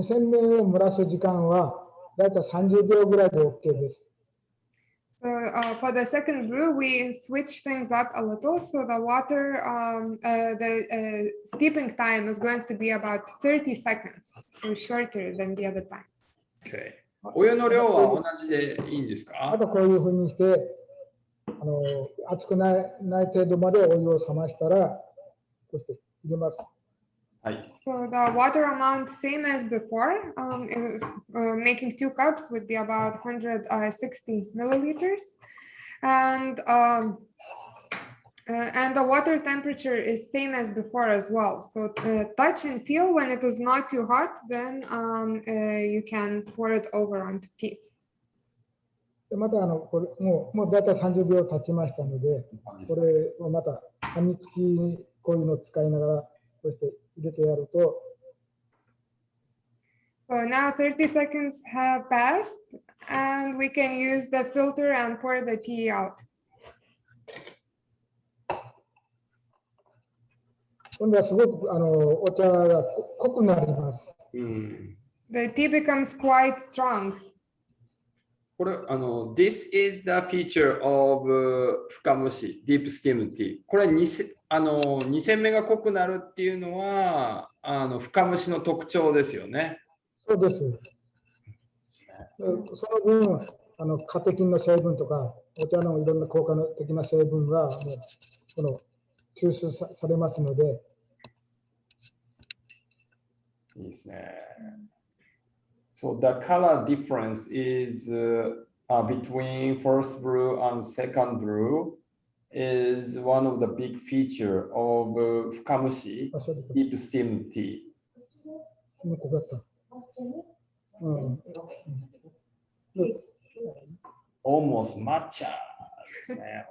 戦目を蒸らす時間はだいたい30秒ぐらいで OK です。So for the second brew, we switch things up a little. So the water, the steeping time is going to be about 30 seconds, so shorter than the other time. Okay. お湯の量は同じでいいんですか？あとこういうふうにして熱くない程度までお湯を冷ましたらこうして入れます。はい。So the water amount same as before. Making 2 cups would be about 160 milliliters, and the water temperature is same as before as well. So touch and feel when it is not too hot, then you can pour it over onto tea. またこれもうだいたい30秒経ちましたので、これをまたはみつきにこういうのを使いながらこうして入れてやると。So now 30 seconds have passed, and we can use the filter and pour the tea out. 今度はすごくお茶が濃くなります。The tea becomes quite strong. これThis is the feature of 深蒸し Deep Steam Tea。これ2戦目が濃くなるっていうのは深蒸しの特徴ですよね。そうです。その分カテキンの成分とかお茶のいろんな効果的な成分がもう吸収されますので。いいですね。So the color difference is between first brew and second brew is one of the big feature of 深蒸し Deep Steam Tea. Almost matcha ですね。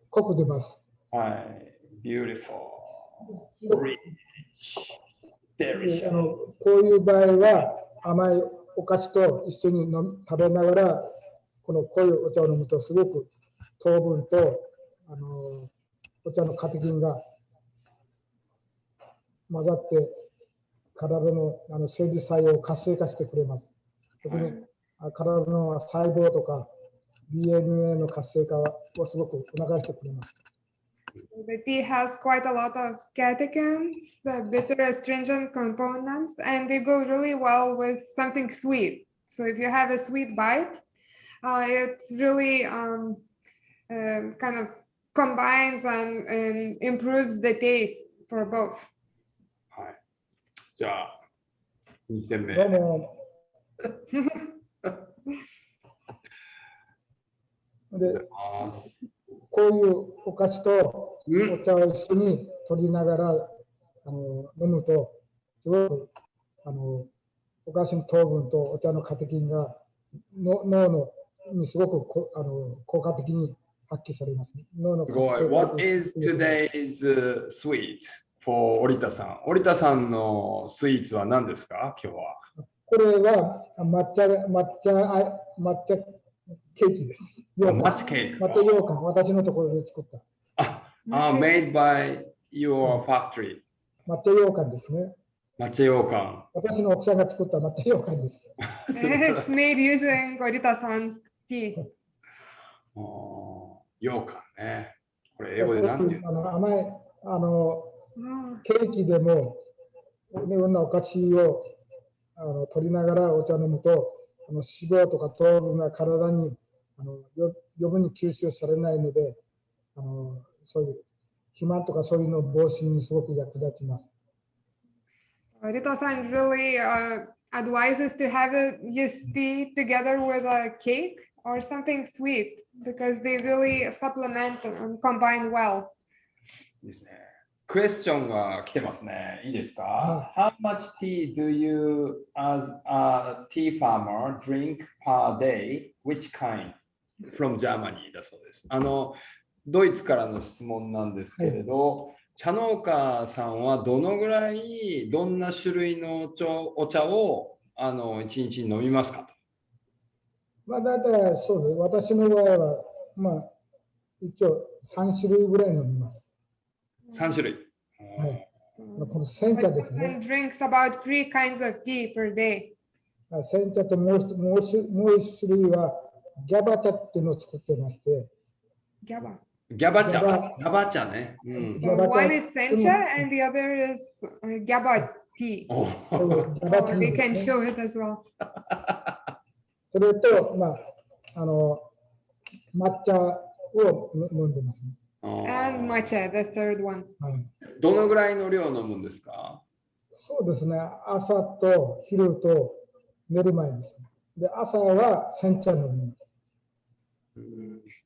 濃く出ます。はい。Beautiful. Rich. Delicious. こういう場合は甘いお菓子と一緒に食べながらこの濃いお茶を飲むとすごく糖分とお茶のカテキンが混ざって体の生理作用を活性化してくれます。特に体の細胞とか DNA の活性化をすごく促してくれます。So the tea has quite a lot of catechins, the bitter astringent components, and they go really well with something sweet. So if you have a sweet bite, it really kind of combines and improves the taste for both. はい。じゃあ2戦目。どうも。で、こういうお菓子とお茶を一緒に取りながら飲むと、すごくお菓子の糖分とお茶のカテキンが脳のにすごく効果的に発揮されますね。脳の活性化。What is today's sweet for 織田さん？織田さんのスイーツは何ですか？今日は。これは抹茶ケーキです。抹茶ケーキ。抹茶羊羹、私のところで作った。made by your factory。抹茶羊羹ですね。抹茶羊羹。私の奥さんが作った抹茶羊羹です。It's made using Gorita-san's tea. 羊羹ね。これ英語で何て言うの？甘いケーキでもいろんなお菓子を取りながらお茶飲むと脂肪とか糖分が体に余分に吸収されないのでそういう肥満とかそういうの防止にすごく役立ちます。Rita-san really advises to have this tea together with a cake or something sweet because they really supplement and combine well. ですね。クエスチョンが来てますね。いいですか？ How much tea do you as a tea farmer drink per day? Which kind? From Germany だそうです。ドイツからの質問なんですけれど、茶農家さんはどのぐらいどんな種類のお茶を1日に飲みますかと。まあ大体そうです。私の場合はまあ一応3種類ぐらい飲みます。3種類。はい。この煎茶ですね。Drinks about 3 kinds of tea per day. 煎茶ともう一種類はギャバ茶っていうのを作ってまして。ギャバ。ギャバ茶。ギャバ茶ね。So one is sencha and the other is GABA tea. We can show it as well. それと、まあ、抹茶を飲んでますね。And matcha, the third one. どのぐらいの量飲むんですか？そうですね。朝と昼と寝る前ですね。で、朝は煎茶飲みます。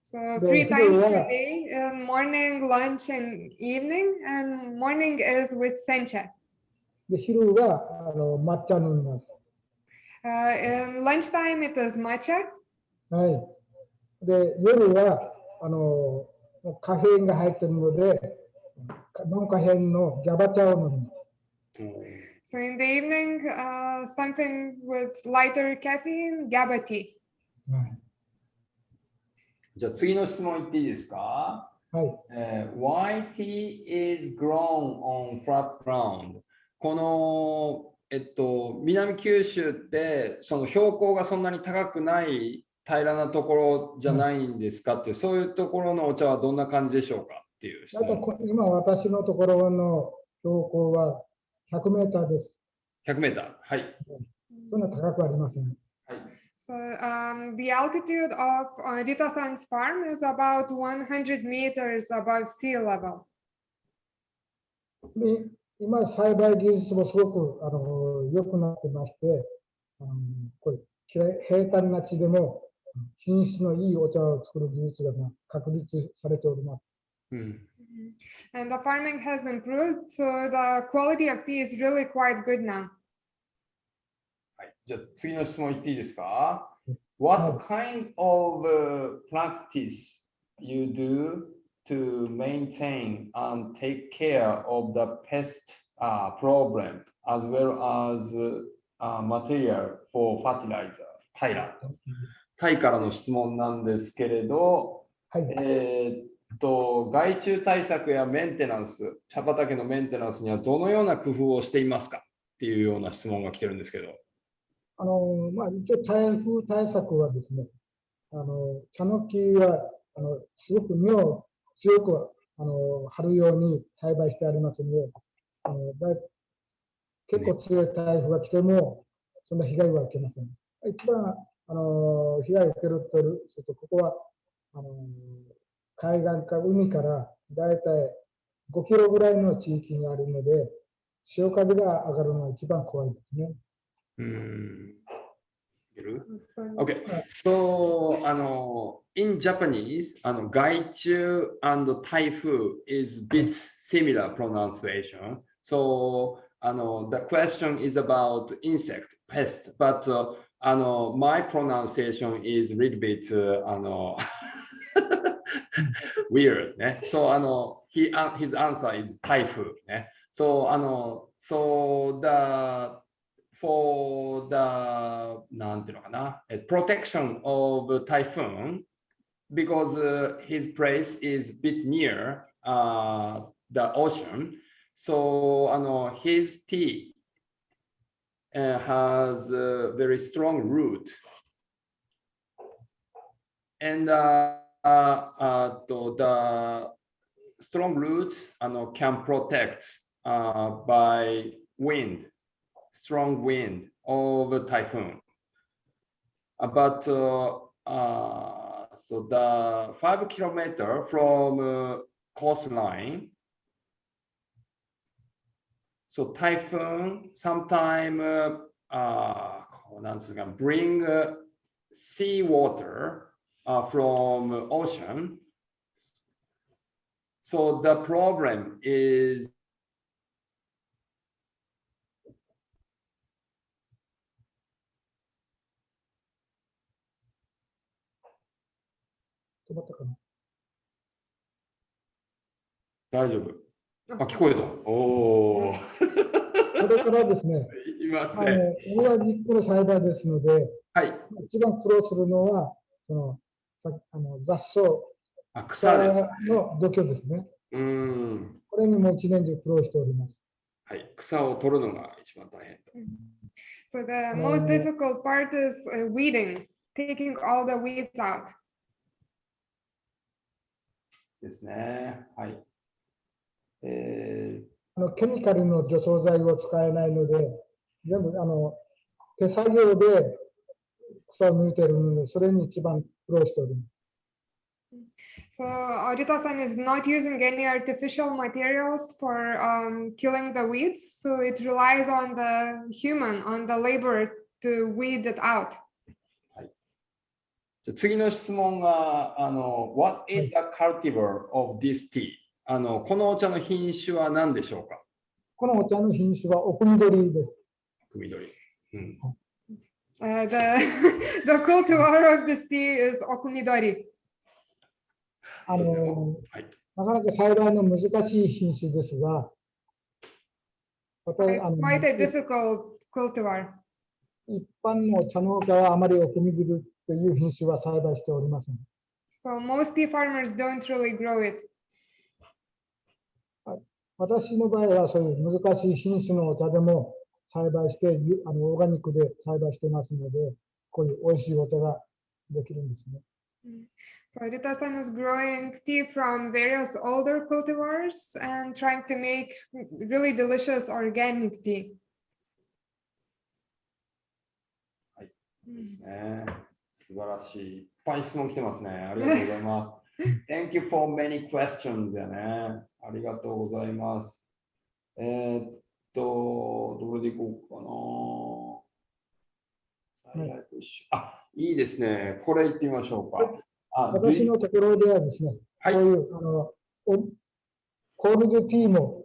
So 3 times per day, morning, lunch, and evening. And morning is with sencha. で、昼は抹茶飲みます。In lunchtime, it is matcha. はい。で、夜はカフェインが入っているので、ノンカフェインのギャバ茶を飲みます。So in the evening, something with lighter caffeine, GABA tea. じゃあ次の質問言っていいですか？はい。Why tea is grown on flat ground? この、南九州ってその標高がそんなに高くない平らなところじゃないんですかっていう、そういうところのお茶はどんな感じでしょうかっていう質問。今私のところの標高は100メーターです。100メーター。はい。そんな高くありません。はい。So the altitude of Rita-san's farm is about 100 meters above sea level. で、今栽培技術もすごく良くなってまして、これ平坦な地でも品質のいいお茶を作る技術が確立されております。And the farming has improved, so the quality of tea is really quite good now. はい、じゃあ次の質問言っていいですか？ What kind of practice you do to maintain and take care of the pest problem as well as material for fertilizer? タイからの質問なんですけれど、害虫対策やメンテナンス、茶畑のメンテナンスにはどのような工夫をしていますかっていうような質問が来てるんですけど。まあ、一応台風対策はですね、茶の木はすごく根を強く張るように栽培してありますので、結構強い台風が来てもそんな被害は受けません。一番被害を受けるとすると、ここは海岸か海からだいたい5キロぐらいの地域にあるので、潮風が上がるのが一番怖いですね。Okay, so in Japanese, 害虫 and typhoon is bit similar pronunciation. So the question is about insect, pest, but my pronunciation is a little bit weird. So his answer is typhoon. So for the なんていうのかな protection of typhoon, because his place is a bit near the ocean, so his tea has a very strong root, and the strong root can protect by wind, strong wind of typhoon. But so the 5 kilometers from coastline, so typhoon sometimes bring sea water from ocean. So the problem is大丈夫。あ、聞こえた。おお。これからですね、いません。同じこの栽培ですので、はい。一番苦労するのは、雑草、草ですね。の除去ですね。これにも一年中苦労しております。はい。草を取るのが一番大変。So the most difficult part is weeding, taking all the weeds out. ですね。はい。ケミカルの除草剤を使えないので、全部手作業で草を抜いているので、それに一番苦労しております。So Arita-san is not using any artificial materials for killing the weeds, so it relies on the human, on the labor to weed it out. 次の質問がWhat is the cultivar of this tea? このお茶の品種は何でしょうか？このお茶の品種は奥緑です。奥緑。The cultivar of this tea is okumidori. なかなか栽培の難しい品種ですが、It's quite a difficult cultivar. 一般の茶農家はあまり奥緑という品種は栽培しておりません。So most tea farmers don't really grow it. 私の場合はそういう難しい品種のお茶でも栽培して、オーガニックで栽培してますので、こういう美味しいお茶ができるんですね。So Arita-san is growing tea from various older cultivars and trying to make really delicious organic tea. はい。ですね。素晴らしい。いっぱい質問来てますね。ありがとうございます。Thank you for many questions だね。ありがとうございます。どれでいこうかな。いいですね。これいってみましょうか。私のところではですね、はい、こういうコールドティーも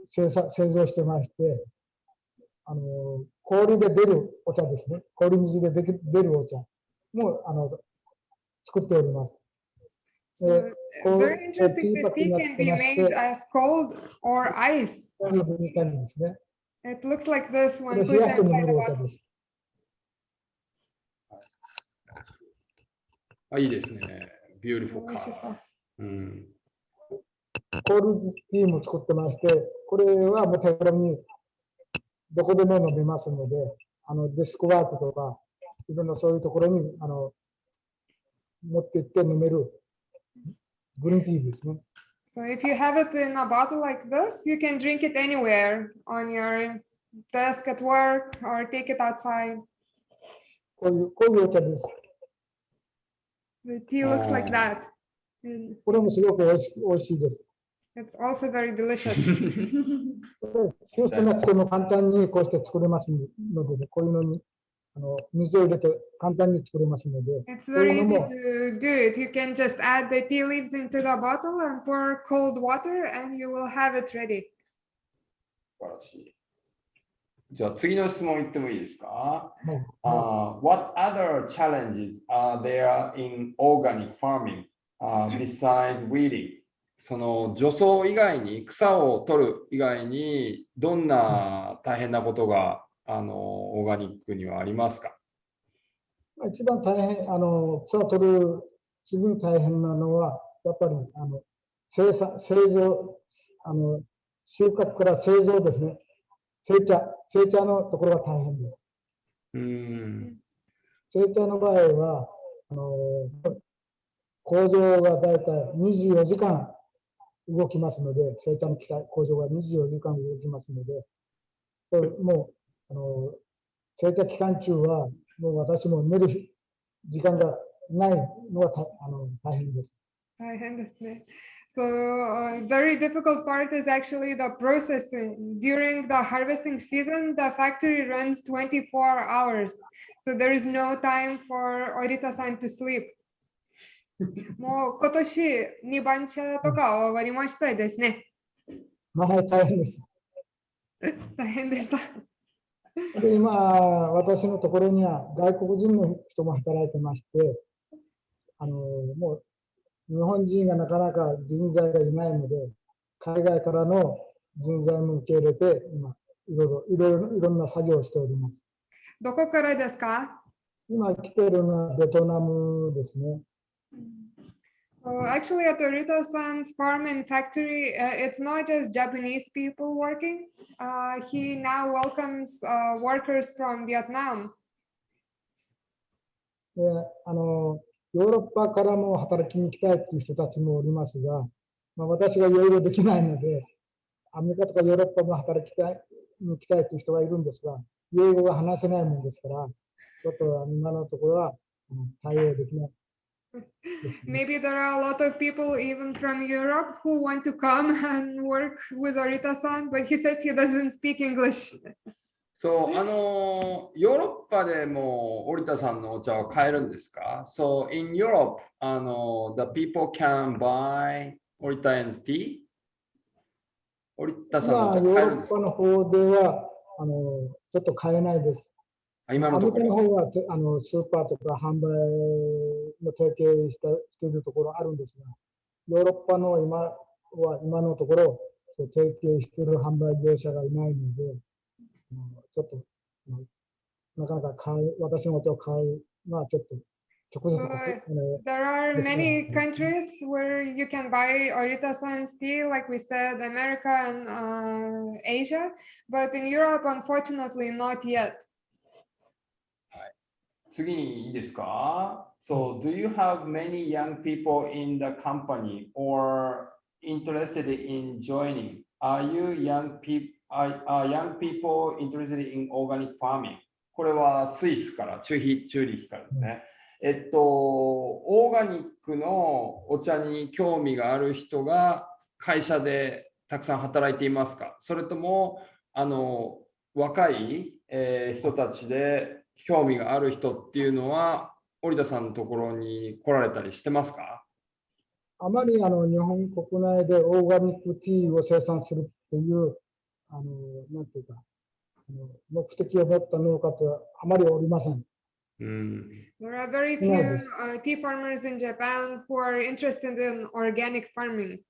製造してまして、氷で出るお茶ですね。氷水で出るお茶も作っております。So very interesting. This tea can be made as cold or ice. It looks like this when put inside the bottle. いいですね。Beautiful color。コールドティーも作ってまして、これはもう手軽にどこでも飲めますので、デスクワークとか、いろんなそういうところに持って行って飲めるグリーンティーですね。So if you have it in a bottle like this, you can drink it anywhere on your desk at work or take it outside. こういうお茶です。The tea looks like that. これもすごく美味しいです。It's also very delicious. ヒューストンが作るの簡単にこうして作れますので、こういうのに水を入れて簡単に作れますので、 It's そう very いうの easy も to do it. You can just add the tea leaves into the bottle and pour cold water and you will have it ready. 素晴らしい。じゃあ次の質問いってもいいですか？はいはい What other challenges are there in organic farming, besides weeding? その除草以外に、草を取る以外に、どんな大変なことがオーガニックにはありますか？一番大変、草を取る次に大変なのは、やっぱり製造、収穫から製造ですね。製茶のところが大変です。製茶の場合は、工場がだいたい24時間動きますので、製茶の工場が24時間動きますので、もう、製茶期間中は、もう私も寝る時間がないのが大変です。大変ですね。So very difficult part is actually the processing. During the harvesting season, the factory runs 24 hours. So there is no time for Orita-san to sleep. もう今年2番茶とか終わりましたですね。はい、大変です。大変でした。で、今、私のところには外国人の人も働いてまして、もう日本人がなかなか人材がいないので、海外からの人材も受け入れて、今、いろんな作業をしております。どこからですか？今来ているのはベトナムですね。So actually at Orita-san's farm and factory, it's not just Japanese people working. He now welcomes workers from Vietnam. で、ヨーロッパからも働きに来たいという人たちもおりますが、私がいろいろできないので、アメリカとかヨーロッパも働きに来たいという人がいるんですが、英語が話せないものですから、ちょっと今のところは対応できない。Maybe there are a lot of people even from Europe who want to come and work with Orita-san, but he says he doesn't speak English. そう、ヨーロッパでも織田さんのお茶は買えるんですか？ So in Europe, the people can buy Orita's tea? 織田さんのお茶ヨーロッ買えるんですか？パの方ではちょっと買えないです。今のところ。アメリカの方はスーパーとか販売の提携しているところあるんですが、ヨーロッパの今のところ提携している販売業者がいないので、ちょっとなかなか私のお茶を買うのはちょっと直接。There are many countries where you can buy Orita-san's tea, like we said, America and Asia, but in Europe, unfortunately, not yet. 次にいいですか？ So, do you have many young people in the company or interested in joining? Are young people interested in organic farming? これはスイスから、チューリヒからですね。オーガニックのお茶に興味がある人が会社でたくさん働いていますか？それとも若い、人たちで興味がある人っていうのは織田さんのところに来られたりしてますか？あまり日本国内でオーガニックティーを生産するというなんていうか目的を持った農家とはあまりおりません。There are very few tea farmers in Japan who are interested in organic farming.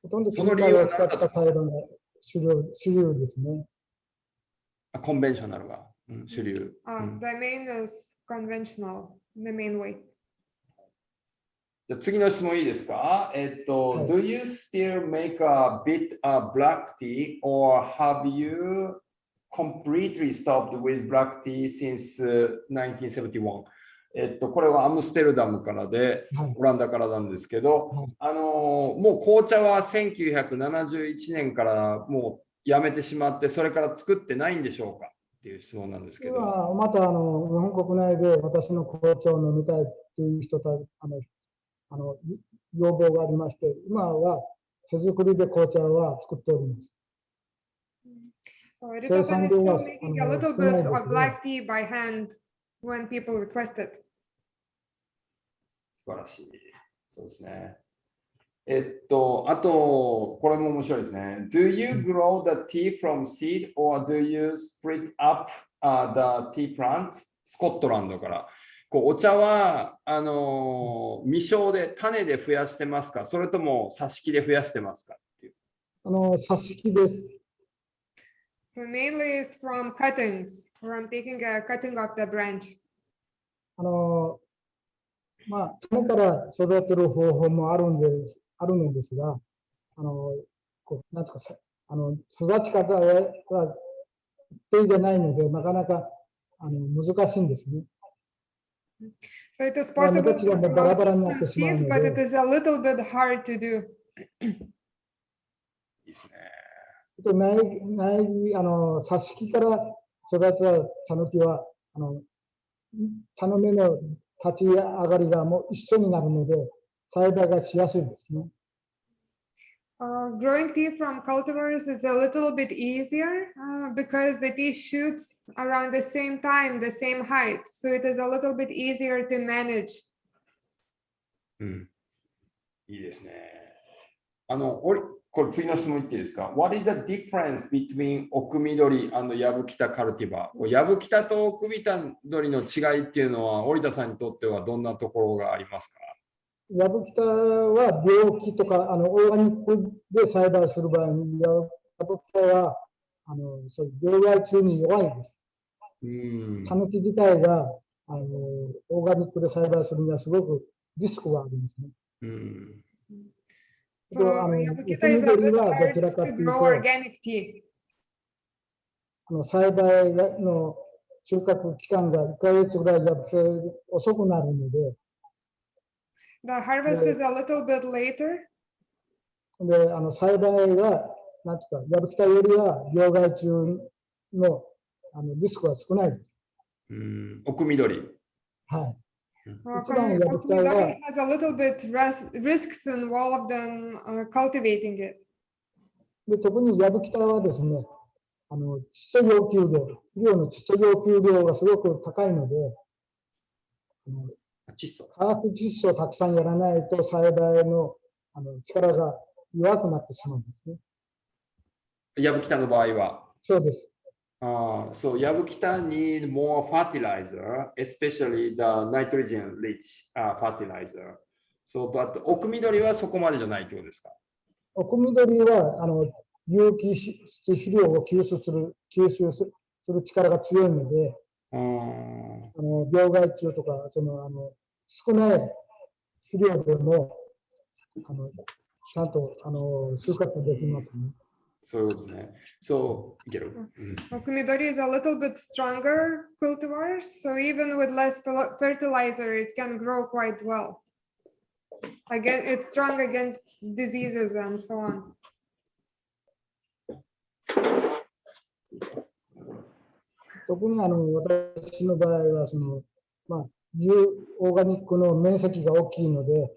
ほとんどケミカルを使った栽培が主流ですね。コンベンショナルが、主流。The main is conventional, the main way. じゃあ次の質問いいですか？Do you still make a bit of black tea or have you completely stopped with black tea since 1971? これはアムステルダムからで、オランダからなんですけど、もう紅茶は1971年からもうやめてしまって、それから作ってないんでしょうかっていう質問なんですけど。また日本国内で私の紅茶を飲みたいという人たち要望がありまして、今は手作りで紅茶は作っております。So Rita-san is still making a little bit of black tea by hand when people request it. 素晴らしい。そうですね。あと、これも面白いですね。Do you grow the tea from seed or do you split up the tea plant? スコットランドから。こうお茶は未生で種で増やしてますか、それとも挿し木で増やしてますかっていう。挿し木です。So mainly is from cuttings, from taking a cutting of the branch. まあ、種から育てる方法もあるのですが、こうなんとか育ち方は一定じゃないので、なかなか難しいんですね。So it is possible to grow from seeds, but it is a little bit hard to do. いいですね。挿し木から育てた茶の木は茶の芽の立ち上がりがもう一緒になるので栽培がしやすいですね。Growing tea from cultivars is a little bit easier because the tea shoots around the same time, the same height. So it is a little bit easier to manage. いいですね。これ次の質問言っていいですか？ What is the difference between 奥緑 and ヤブキタカルティバー？ヤブキタと奥緑の違いっていうのは、織田さんにとってはどんなところがありますか？ヤブキタは病気とかオーガニックで栽培する場合に、ヤブキタはそういう病害虫に弱いです。茶の木自体がオーガニックで栽培するにはすごくリスクがありますね。So Yabukita is a bit hard to grow organic tea. 栽培の収穫期間が1ヶ月ぐらい遅くなるので、The harvest is a little bit later. で、栽培が、なんていうか、ヤブキタよりは病害虫のリスクは少ないです。奥緑。はい。Okmidori has a little bit risks involved in cultivating it. で、特にヤブキタはですね、窒素要求量、肥料の窒素要求量がすごく高いので、化学窒素をたくさんやらないと栽培の力が弱くなってしまうんですね。ヤブキタの場合は。そうです。So Yabukita need more fertilizer, especially the nitrogen-rich fertilizer. So, but 奥緑はそこまでじゃないってことですか？奥緑は有機質肥料を吸収する力が強いので、病害虫とか少ない肥料でもちゃんと収穫できますね。そうですね。そう、いける。Okmidori is a little bit stronger cultivar, so even with less fertilizer, it can grow quite well. Again, it's strong against diseases and so on. 特に私の場合はオーガニックの面積が大きいので、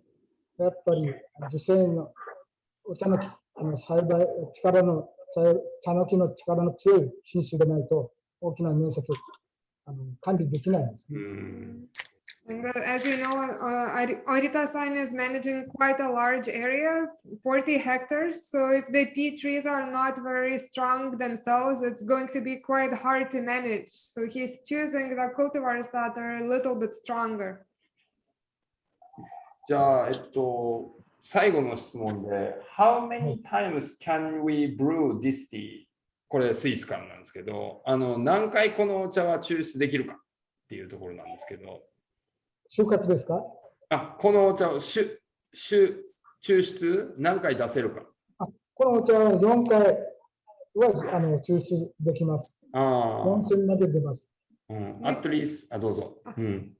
やっぱり受精のお茶の木栽培茶の木の力の強い品種でないと大きな面積を管理できないんですね。And as you know, Orita-san is managing quite a large area, 40 hectares. So if the tea trees are not very strong themselves, it's going to be quite hard to manage. So he's choosing the cultivars that are a little bit stronger. じゃあ、最後の質問で、How many times can we brew this tea? これスイスからなんですけど、何回このお茶は抽出できるかっていうところなんですけど。就活ですか？このお茶を抽出何回出せるか。このお茶は4回は抽出できます。4戦まで出ます。at least、どうぞ。4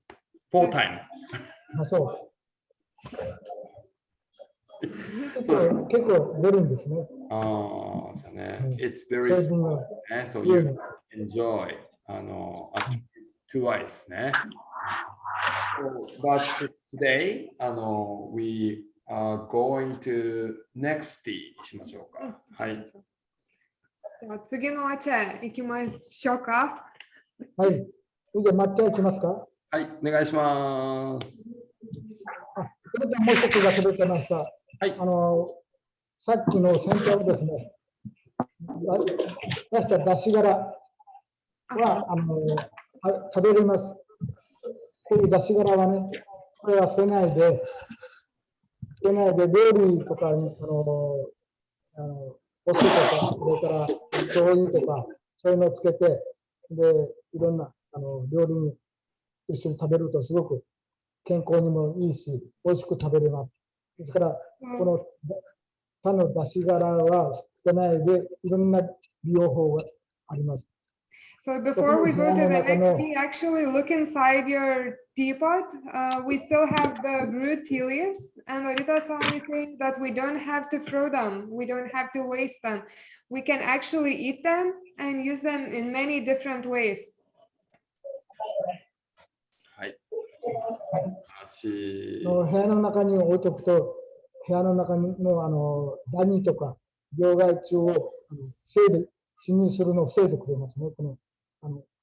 times。そう。結構出るんですね。そうね。It's very small. So you enjoy at least twice ね。But today, we are going to next tea しましょうか。はい。では次のお茶行きましょうか。はい。じゃあ抹茶いきますか。はい、お願いします。それでもう一つ忘れてました。はい。さっきの先手をですね、出した出し殻は食べれます。こういう出し殻はね、これは捨てないで、料理とか、お酢とか、それから醤油とか、そういうのをつけて、で、いろんな料理に一緒に食べるとすごく健康にもいいし、美味しく食べれます。ですから、この他の出し殻は捨てないで、いろんな利用法があります。So before we go to the next tea, actually look inside your teapot. We still have the brewed tea leaves, and Orita-san is saying that we don't have to throw them. We don't have to waste them. We can actually eat them and use them in many different ways. はい。部屋の中に置いとくと、部屋の中のダニとか病害虫を防いで、侵入するのを防いでくれますね。この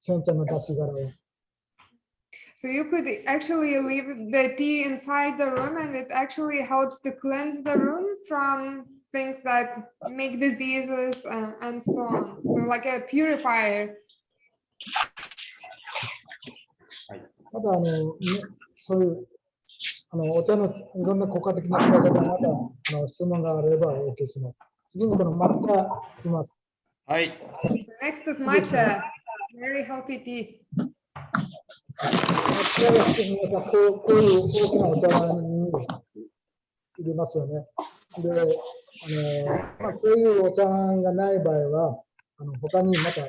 煎茶の出し殻は。So you could actually leave the tea inside the room, and it actually helps to cleanse the room from things that make diseases and so on. So like a purifier. またそういうお茶のいろんな効果的な使い方、また質問があればお受けします。次にこの抹茶いきます。はい。Next is matcha. Very healthy tea. 抹茶が好きな皆さん、こういう大きなお茶碗に入れますよね。で、こういうお茶碗がない場合は、他にまた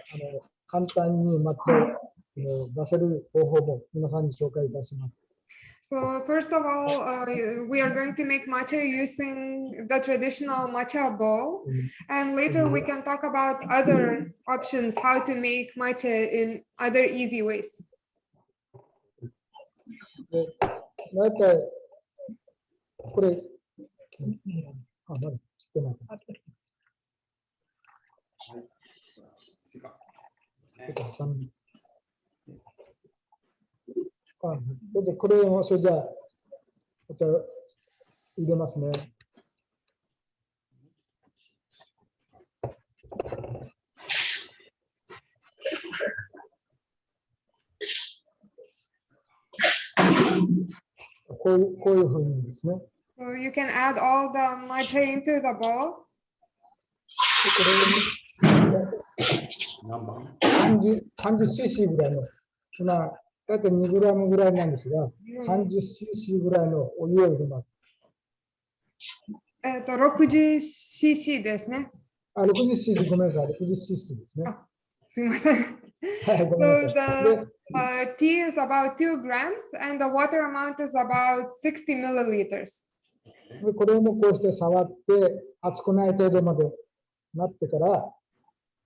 簡単に抹茶を出せる方法も皆さんに紹介いたします。So first of all, we are going to make matcha using the traditional matcha bowl, and later we can talk about other options, how to make matcha in other easy ways. 大体これ、知ってます。これをそれじゃあお茶入れますね。こういうふうにですね。So you can add all the matcha into the bowl. 30cc ぐらいの、今、大体2グラムぐらいなんですが、30cc ぐらいのお湯を入れます。60cc ですね。60cc、ごめんなさい、60cc ですね。すみません。So the tea is about 2 grams and the water amount is about 60 milliliters. これもこうして触って熱くない程度までなってから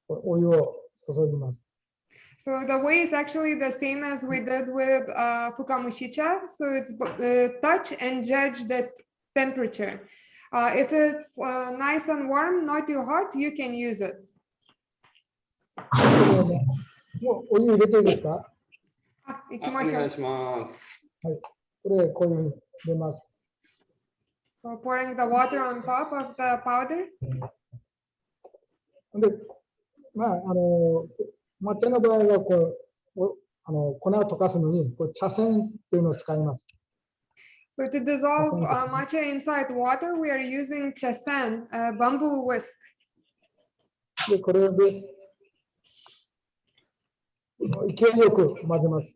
お湯を注ぎます。So the way is actually the same as we did with fukamushicha. So it's touch and judge the temperature. If it's nice and warm, not too hot, you can use it. もうお湯入れていいですか？行きましょう。お願いします。はい。これこういうふうに入れます。So pouring the water on top of the powder. で、抹茶の場合は粉を溶かすのに茶筅というのを使います。So to dissolve matcha inside water, we are using chasen, bamboo whisk. で、これで勢いよく混ぜます。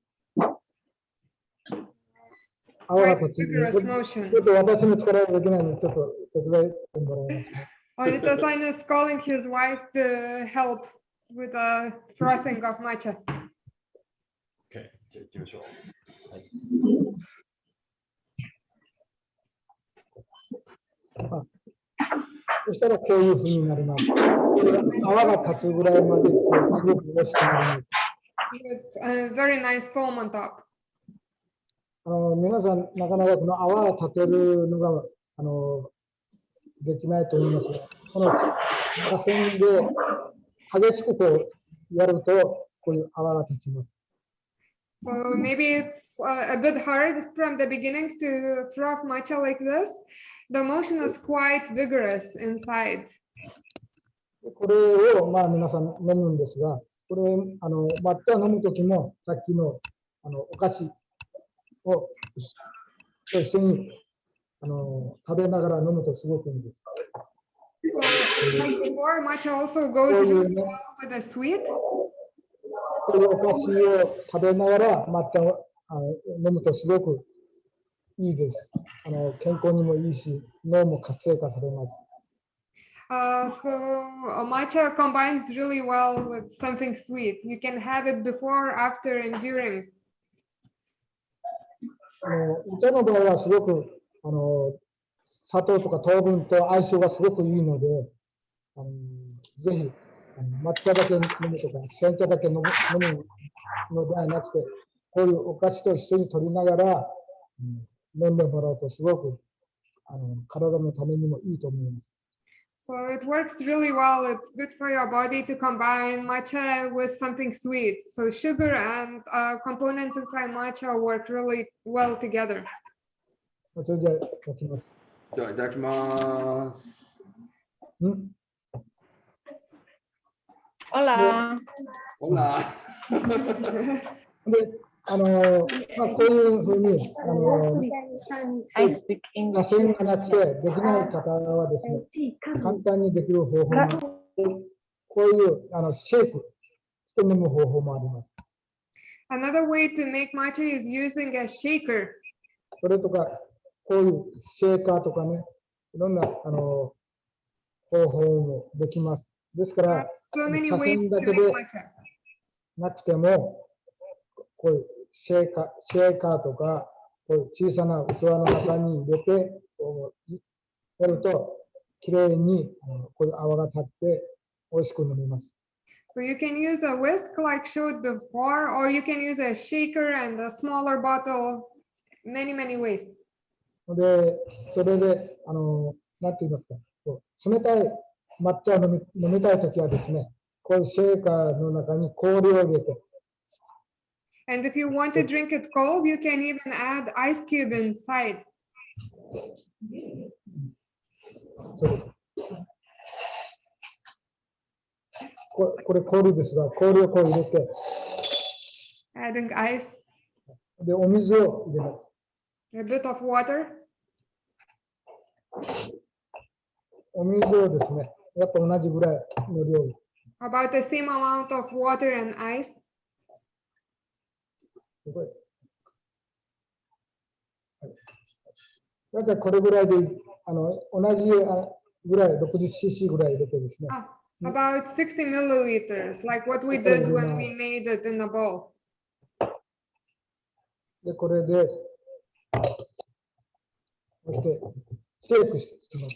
泡が立つ。ちょっと私の力ができないので、ちょっと手伝ってもらいますね。Orita-san is calling his wife to help with the frothing of matcha. OK、じゃあ行きましょう。はい、そしたらこういうふうになります。泡が立つぐらいまで、すごく美味しくなります。With a very nice foam on top. 皆さん、なかなかこの泡を立てるのができないと思いますが、この茶筅で激しくこうやると、こういう泡が立ちます。So maybe it's a bit hard from the beginning to froth matcha like this. The motion is quite vigorous inside. これをまあ皆さん飲むんですが、これ抹茶飲むときもさっきのお菓子をと一緒に食べながら飲むとすごくいいんです。So, like before, matcha also goes really well with a sweet. こういうお菓子を食べながら抹茶を飲むとすごくいいです。健康にもいいし、脳も活性化されます。So matcha combines really well with something sweet. You can have it before, after, and during. お茶の場合はすごく砂糖とか糖分と相性がすごくいいので、ぜひ抹茶だけ飲むとか、煎茶だけ飲むのではなくて、こういうお菓子と一緒に取りながら、飲んでもらうとすごく体のためにもいいと思います。So it works really well. It's good for your body to combine matcha with something sweet. So sugar and components inside matcha work really well together. それじゃあ、いただきます。では、いただきます。Hola. Hola. で、まあ、こういうふうに、I speak 打 English. 線がなくてできない方はですね、簡単にできる方法も、こういうシェイクして飲む方法もあります。Another way to make matcha is using a shaker. それとか、こういうシェーカーとかね、いろんな方法もできます。ですか There ら、 are so many 打 ways 線 to だけ make で matcha. なくても、こういうシェーカーとか、こういう小さな器の中に入れて、こうやると、きれいにこういう泡が立って美味しく飲めます。So you can use a whisk like showed before, or you can use a shaker and a smaller bottle. Many, many ways. で、それで、なんて言いますか、こう冷たい抹茶を飲みたいときはですね、こういうシェーカーの中に氷を入れて、And if you want to drink it cold, you can even add ice cube inside. そうです。これ氷ですが、氷をこう入れて、Adding ice, で、お水を入れます。a bit of water. お水をですね、やっぱ同じぐらいの量。About the same amount of water and ice. だいたいこれぐらいで、同じぐらい、60cc ぐらい入れてですね。About 60 milliliters, like what we did when we made it in a bowl. で、これで、そしてシェイクします。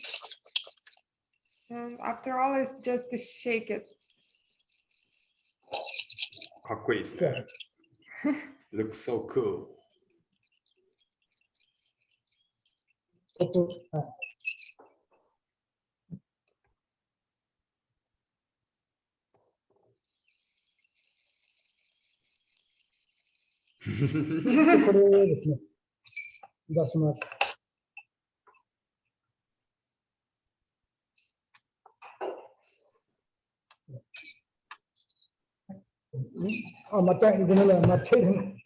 And after all, it's just to shake it. かっこいいですね。Looks so cool. これをですね、出します。また、ごめんなさい、抹茶入れない。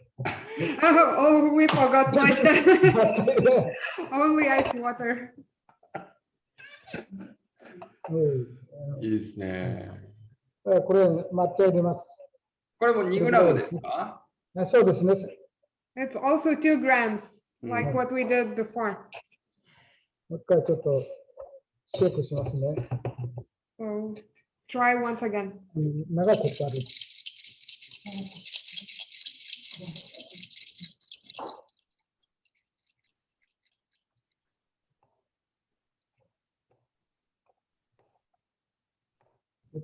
Oh, we forgot matcha. Only ice water. いいですね。これ、抹茶入れます。これも2グラムですか？そうですね。It's also 2 grams, like what we did before. もう一回ちょっとチェックしますね。So try once again. 長くある。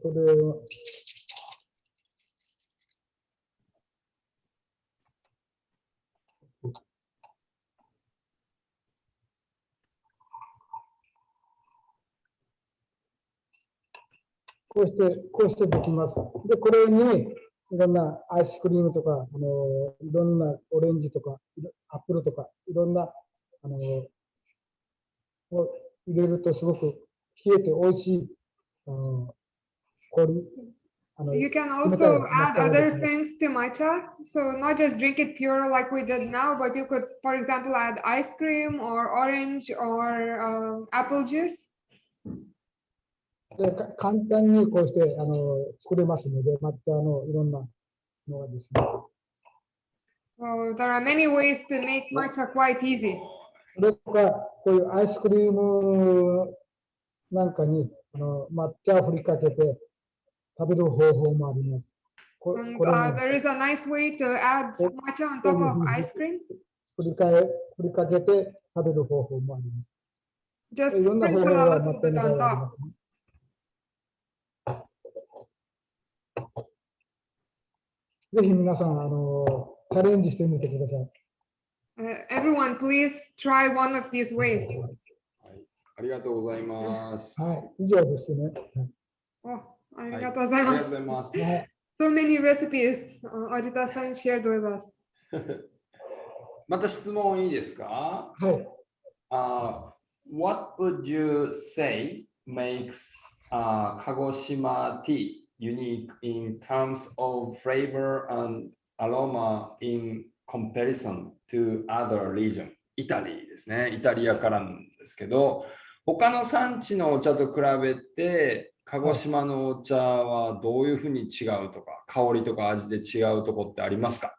これをこうしてできます。で、これにいろんなアイスクリームとか、いろんなオレンジとか、アップルとか、いろんな、を入れるとすごく冷えて美味しい、氷、You can also add other things to matcha. So not just drink it pure like we did now, but you could, for example, add ice cream or orange or apple juice. で簡単にこうして作れますので、抹茶のいろんなのがですね。So there are many ways to make matcha quite easy. それとか、こういうアイスクリームなんかに抹茶を振りかけて食べる方法もあります。And there is a nice way to add matcha on top of ice cream. 振りかけて食べる方法もあります。 Just いろんな方 sprinkle 法 a が little 抹茶 bit に on はありま top. すね。ぜひ皆さん、チャレンジしてみてください。Everyone, please try one of these ways. はい、ありがとうございます。はい、以上ですね。Oh, ありはい、がとうございます。ありがとうございます。はい So many recipes Arita-san shared with us. また質問いいですか？はい。What would you say makes Kagoshima tea unique in terms of flavor and aroma in comparison to other region? イタリーですね。イタリアからなんですけど、他の産地のお茶と比べて、鹿児島のお茶はどういうふうに違うとか、香りとか味で違うとこってありますか？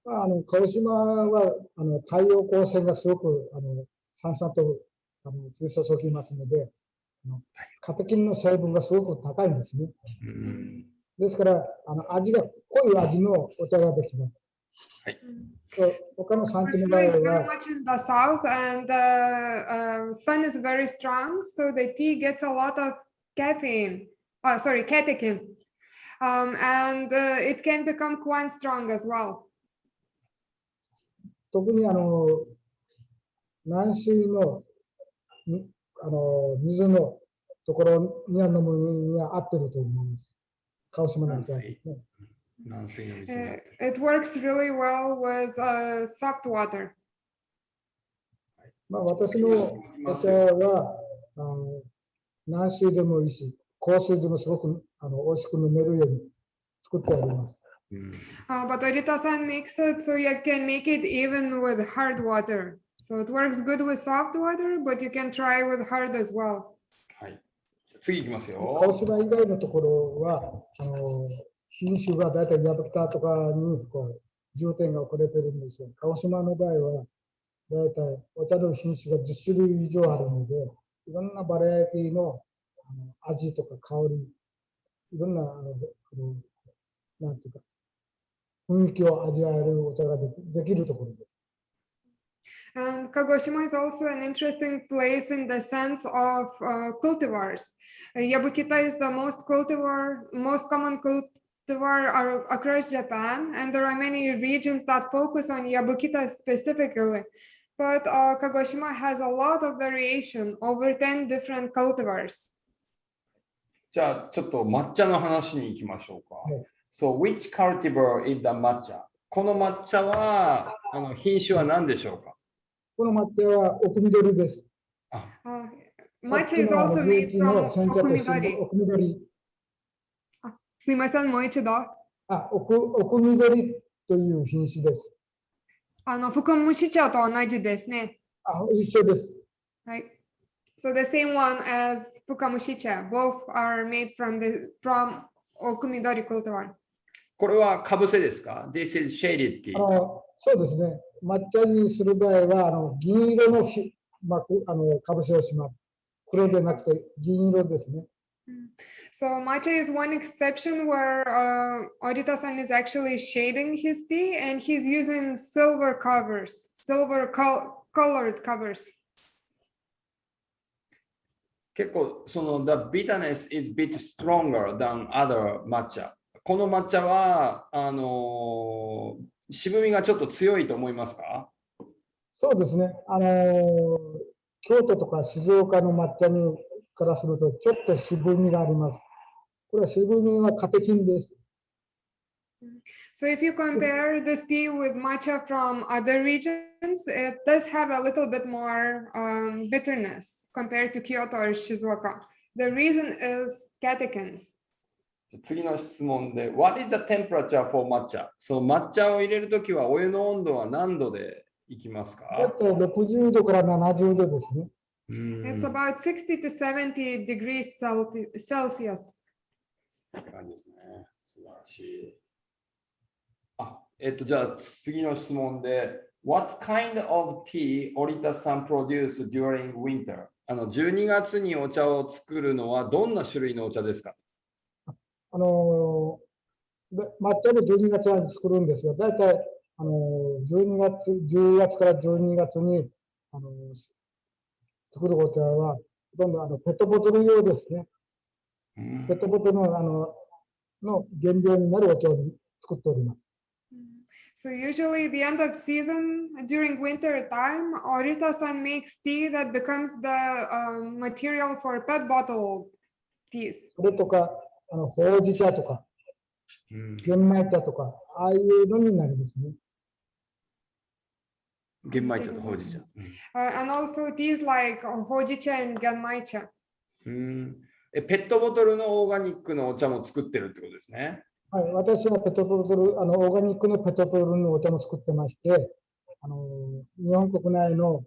鹿児島は太陽光線がすごくさんさんと降り注ぎますので、カテキンの成分がすごく高いんですね。ですから味が濃い味のお茶ができます。We're 他の産地の場合 very は much in the south, and the sun is very strong, so the tea gets a lot of caffeine. Catechin, and it can become quite strong as well. 特に軟水の水のところに飲むには合ってると思います。鹿児島のお茶ですね。軟水の水に合ってる。It works really well with soft water. 私のお茶は軟水でもいいし、硬水でもすごく美味しく飲めるように作ってあります。But Arita-san makes it so you can make it even with hard water. So it works good with soft water, but you can try with hard as well. はい。次いきますよ。鹿児島以外のところは品種がだいたい矢吹とかに重点が置かれてるんですよ。鹿児島の場合はだいたいお茶の品種が10種類以上あるので、いろんなバラエティの味とか香り、いろんななんていうか雰囲気を味わえるお茶ができるところです。And Kagoshima is also an interesting place in the sense of cultivars. Yabukita is the most common cultivar across Japan, and there are many regions that focus on Yabukita specifically. But Kagoshima has a lot of variation, over 10 different cultivars. じゃあちょっと抹茶の話に行きましょうか。So which cultivar is the matcha? この抹茶は品種は何でしょうか？この抹茶は奥緑です。Matcha is also made from 奥緑。すみません、もう一度。奥緑という品種です。福虫茶と同じですね。一緒です。はい。So the same one as Fukamushicha. Both are made from Okumidori cultivar. これはかぶせですか？ This is shaded tea. そうですね。抹茶にする場合は銀色のかぶせをします。黒でなくて銀色ですね。So matcha is one exception where Arita-san is actually shading his tea, and he's using silver covers, colored covers. 結構the bitterness is bit stronger than other matcha. この抹茶は渋みがちょっと強いと思いますか？そうですね。京都とか静岡の抹茶からするとちょっと渋みがあります。これは成分はカテキンです。So if you compare this tea with matcha from other regions, it does have a little bit more bitterness compared to Kyoto or Shizuoka. The reason is catechins. 次の質問で、What is the temperature for matcha? その抹茶を入れるときはお湯の温度は何度でいきますか？だいたい60度から70度ですね。It's about 60 to 70 degrees Celsius. って感じですね。素晴らしい。じゃあ次の質問で、What kind of tea Orita-san produced during winter? 12月にお茶を作るのはどんな種類のお茶ですか？抹茶で12月に作るんですが、だいたい10月から12月に作るお茶は、ほとんどペットボトル用ですね。ペットボトルの原料になるお茶を作っております。So usually the end of season during winter time, Orita-san makes tea that becomes the material for pet bottle teas. それとか、ほうじ茶とか、玄米茶とか、ああいうのになりますね。玄米茶とほうじ茶。And also teas like hojicha and genmaicha. ペットボトルのオーガニックのお茶も作ってるってことですね。はい、私はペットボトル、オーガニックのペットボトルのお茶も作ってまして、日本国内の、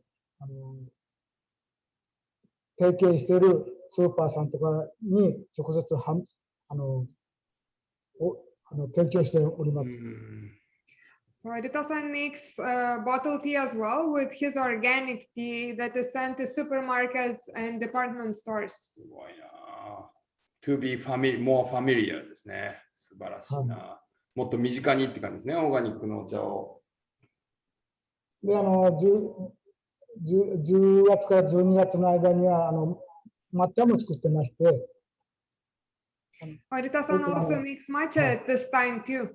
提携しているスーパーさんとかに直接提供しております。So Orita-san makes bottle tea as well with his organic tea that is sent to supermarkets and department stores. すごいな。To be more familiar ですね。素晴らしいな。もっと身近にって感じですね、オーガニックのお茶を。で、10月から12月の間には抹茶も作ってまして。Orita-san also makes matcha at this time too.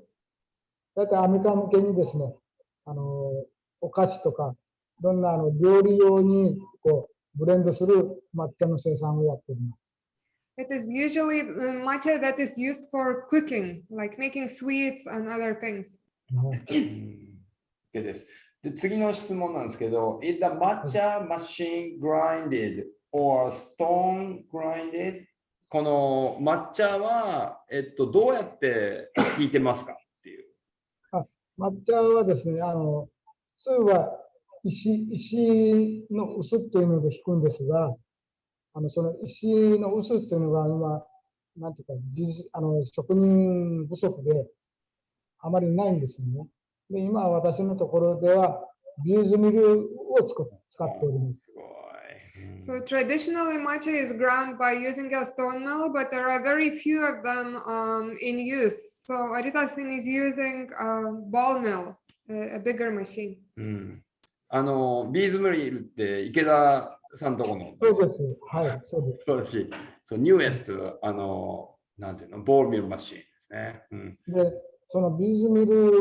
だいたいアメリカ向けにですね、お菓子とか、いろんな料理用にブレンドする抹茶の生産をやっております。It is usually matcha that is used for cooking, like making sweets and other things. OK です。で、次の質問なんですけど、Is the matcha machine grinded or stone grinded? この抹茶は、どうやってひいてますかっていう。抹茶はですね、普通は石の臼というのでひくんですが、その石の臼というのが今、なんていうか、職人不足であまりないんですよね。で、今私のところではビーズミルを使っております。So traditionally matcha is ground by using a stone mill, but there are very few of them in use. So Orita-san is using a ball mill, a bigger machine. ビーズミルって池田さんとこの。そうです。はい、そうです。素晴らしい。そう、ニューエスト、なんていうの、ボールミルマシンですね。で、そのビーズミル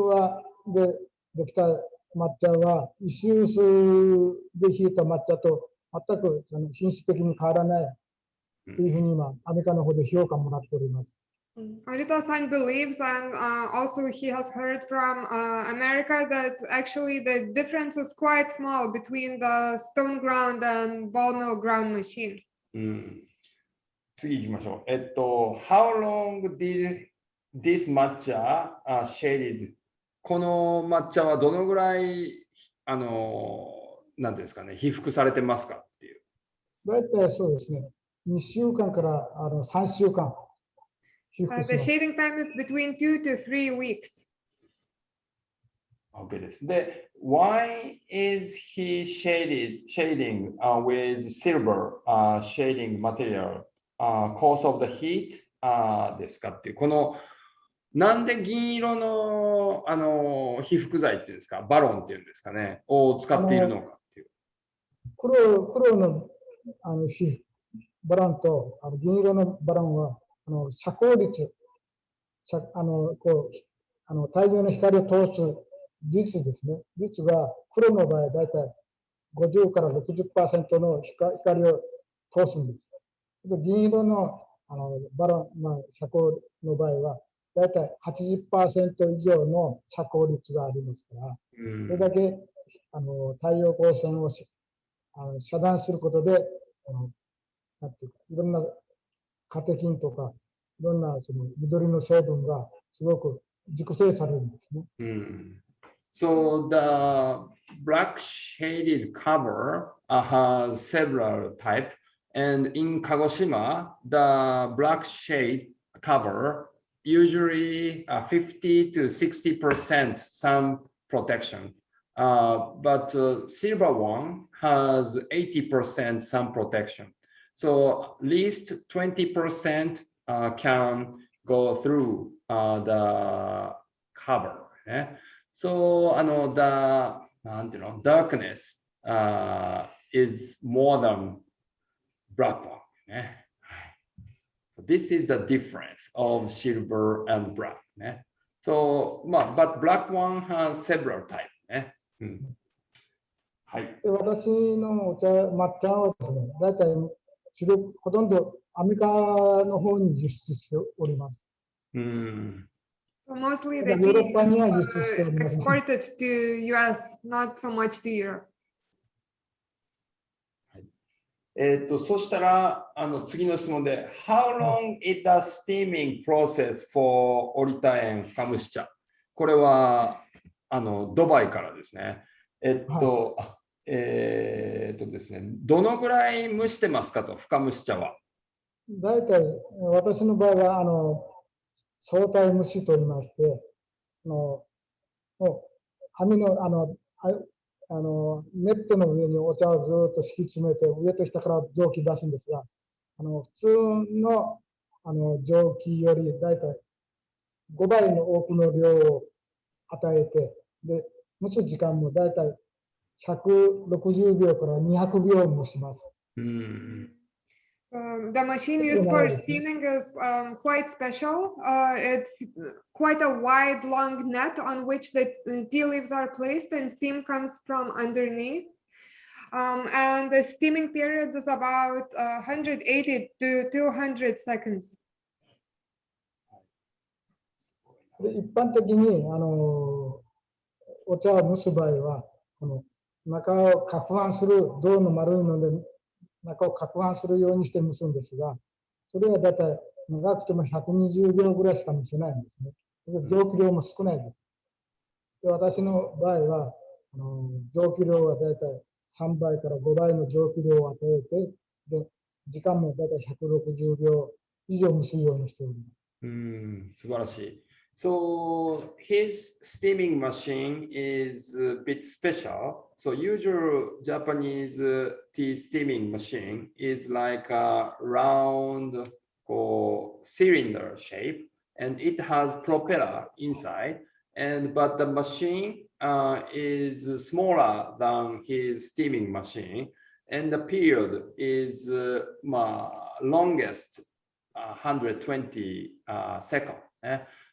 できた抹茶は、石臼でひいた抹茶と全く品質的に変わらないというふうに今、アメリカの方で評価もらっております。Orita-san believes, and also he has heard from America, that actually the difference is quite small between the stone ground and ball mill ground machine. 次行きましょう。How long did this matcha shaded? この抹茶はどのぐらい、なんていうんですかね、被覆されてますかっていう。大体そうですね。2週間から3週間。The shading time is between 2 to 3 weeks. OK です。で、why is he shading with silver shading material cause of the heat ですかっていう、このなんで銀色の被覆剤っていうんですか、バロンっていうんですかね、を使っているのかっていう。黒のバロンと銀色のバロンは遮光率、太陽の光を通す率ですね。率が黒の場合、だいたい50から 60% の光を通すんです。銀色のバロン、遮光の場合は、だいたい 80% 以上の遮光率がありますから、それだけ太陽光線を遮断することで、なんていうか、いろんなカテキンとか、いろんなその緑の成分がすごく熟成されるんですね。So the black shaded cover has several types, and in Kagoshima, the black shade cover usually 50 to 60% sun protection, but silver one has 80% sun protection. So at least 20% can go through the cover. So the darkness is more than black one. So this is the difference of silver and black. So, but black one has several types. はい。私のお茶、抹茶はですね、大体ほとんどアメリカの方に輸出しております。So mostly the tea is exported to US, not so much to Europe. そしたら次の質問で How long is the steaming process for オリタ園深蒸し茶？これはドバイからですね。ですね、どのぐらい蒸してますかと、深蒸し茶は。大体私の場合は相対蒸しと言いまして、網のネットの上にお茶をずっと敷き詰めて、上と下から蒸気出すんですが、普通の蒸気より大体5倍の多くの量を与えて、で蒸す時間も大体160秒から200秒蒸します。So the machine used for steaming is quite special. It's quite a wide, long net on which the tea leaves are placed and steam comes from underneath. And the steaming period is about 180 to 200 seconds. 一般的にお茶を蒸す場合は、中を攪拌する銅の丸いので中を攪拌するようにして蒸すんですが、それはだいたい長くても120秒ぐらいしか蒸せないんですね。蒸気量も少ないです。で私の場合は蒸気量はだいたい3倍から5倍の蒸気量を与えて、で時間もだいたい160秒以上蒸すようにしております。素晴らしい。So his steaming machine is a bit special. So usual Japanese tea steaming machine is like a round cylinder shape, and it has propeller inside. But the machine is smaller than his steaming machine, and the period is longest 120 seconds.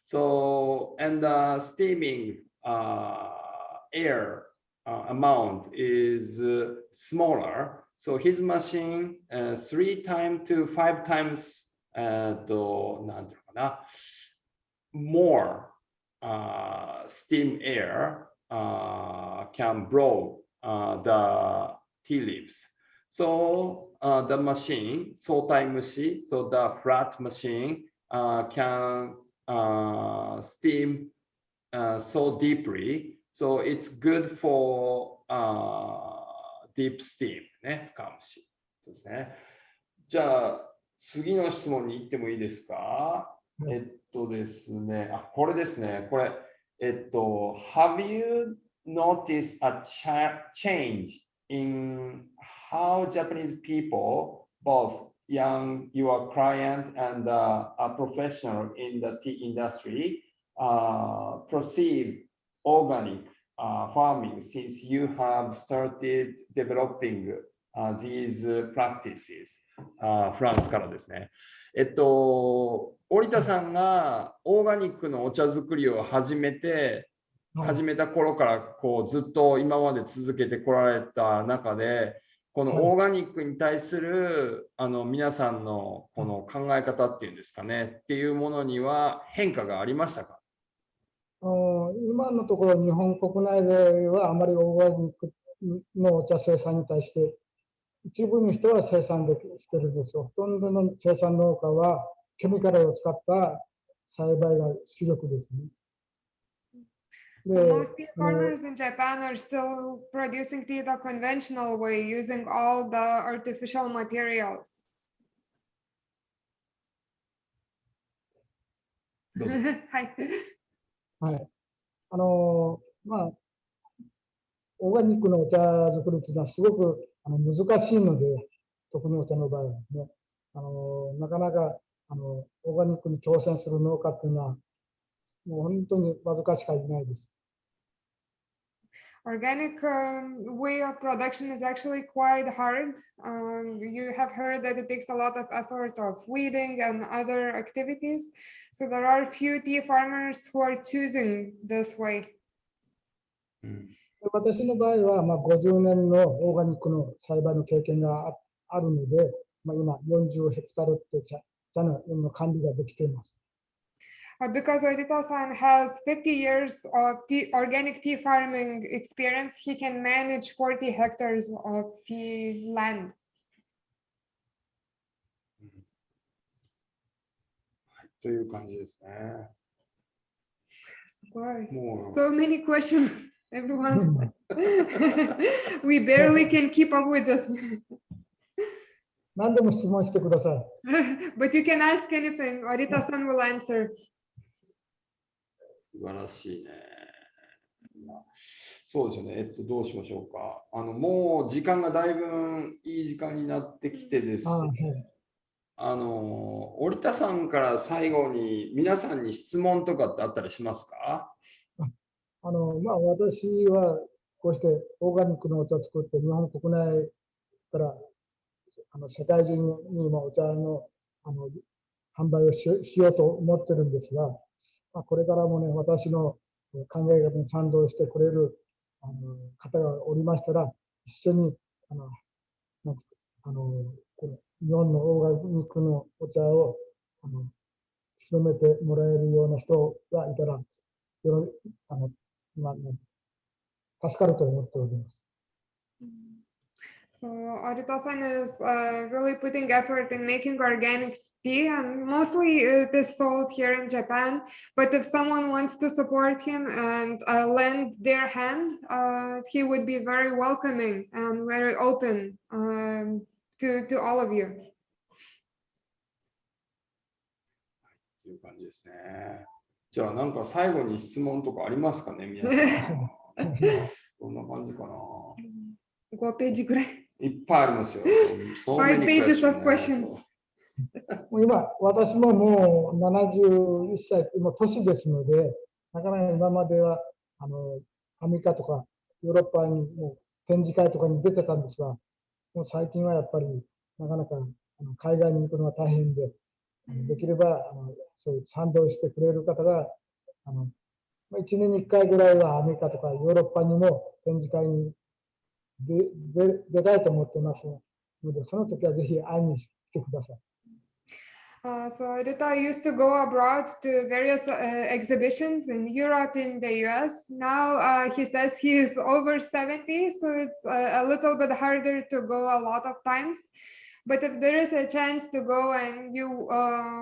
So, and the steaming air amount is smaller. So his machine 3 times to 5 times more steam air can blow the tea leaves. So the machine, 相対蒸し, so the flat machine can steam so deeply, so it's good for deep steam ね、深蒸しですね。じゃあ次の質問に行ってもいいですか？ですね、これですね。これHave you noticed a change in how Japanese people, both your client and a professional in the tea industry, perceive organic farming since you have started developing these practices? フランスからですね。織田さんがオーガニックのお茶作りを始めた頃からずっと今まで続けてこられた中で、このオーガニックに対する皆さんのこの考え方っていうんですかね、っていうものには変化がありましたか？今のところ日本国内ではあまりオーガニックのお茶生産に対して一部の人は生産してるんですよ。ほとんどの生産農家はケミカルを使った栽培が主力ですね。So most tea farmers in Japan are still producing tea the conventional way, using all the artificial materials. どうぞ。はい。はい。まあ、オーガニックのお茶作りっていうのはすごく難しいので、特にお茶の場合はですね、なかなかオーガニックに挑戦する農家っていうのは、もう本当にわずかしかいないです。Organic way of production is actually quite hard. You have heard that it takes a lot of effort of weeding and other activities. So there are few tea farmers who are choosing this way. 私の場合は、50年のオーガニックの栽培の経験があるので、今40ヘクタールという茶の管理ができています。Because Orita-san has 50 years of organic tea farming experience, he can manage 40 hectares of tea land. という感じですね。もう So many questions, everyone. We barely can keep up with it. 何でも質問してください。But you can ask anything. Orita-san will answer. 素晴らしいね。そうですよね。どうしましょうか。もう時間がだいぶいい時間になってきてですね。折田さんから最後に皆さんに質問とかってあったりしますか？私はこうしてオーガニックのお茶を作って日本国内から世界中に今お茶の販売をしようと思ってるんですが、これからもね、私の考え方に賛同してくれる方がおりましたら、一緒にこの日本のオーガニックのお茶を広めてもらえるような人がいたら、助かると思っております。So Orita-san is really putting effort in making organic tea, and mostly it is sold here in Japan. But if someone wants to support him and lend their hand, he would be very welcoming and very open to all of you. という感じですね。じゃあなんか最後に質問とかありますかね、皆さん。どんな感じかな。5ページぐらい。いっぱいありますよ。5 pages of questions. 今、私ももう71歳、今年ですので、なかなか今まではアメリカとかヨーロッパにも展示会とかに出てたんですが、もう最近はやっぱりなかなか海外に行くのは大変で、できればそういう賛同してくれる方が1年に1回ぐらいはアメリカとかヨーロッパにも展示会に出たいと思ってますので、その時はぜひ会いに来てください。So Rita used to go abroad to various exhibitions in Europe, in the US. Now he says he is over 70, so it's a little bit harder to go a lot of times. But if there is a chance to go and you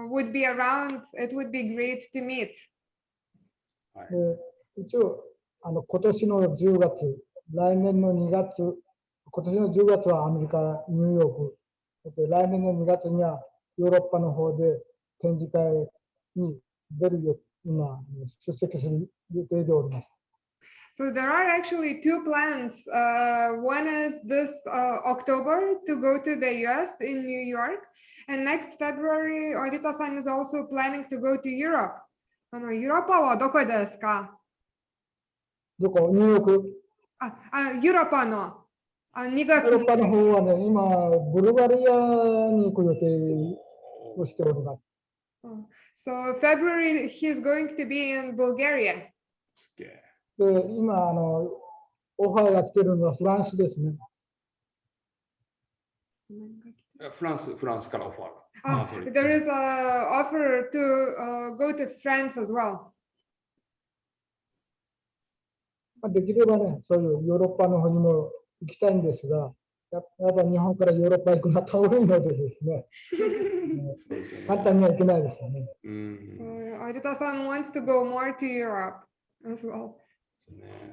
would be around, it would be great to meet. 一応今年の10月、来年の2月、今年の10月はアメリカ、ニューヨーク、来年の2月にはヨーロッパの方で展示会に出るよ今出席する予定でおります。So there are actually two plans. One is this October to go to the US in New York, and next February, Orita-san is also planning to go to Europe. ヨーロッパはどこですか？どこ？ニューヨーク？ヨーロッパの2月。ヨーロッパの方はね、今、ブルガリアに行く予定をしております。So February, he's going to be in Bulgaria. で、今、オファーが来てるのはフランスですね。フランスからオファー。There is an offer to go to France as well. できればね、そういうヨーロッパの方にも行きたいんですが、やっぱり日本からヨーロッパ行くのは遠いのでですね、簡単には行けないですよね。So Arita-san wants to go more to Europe as well.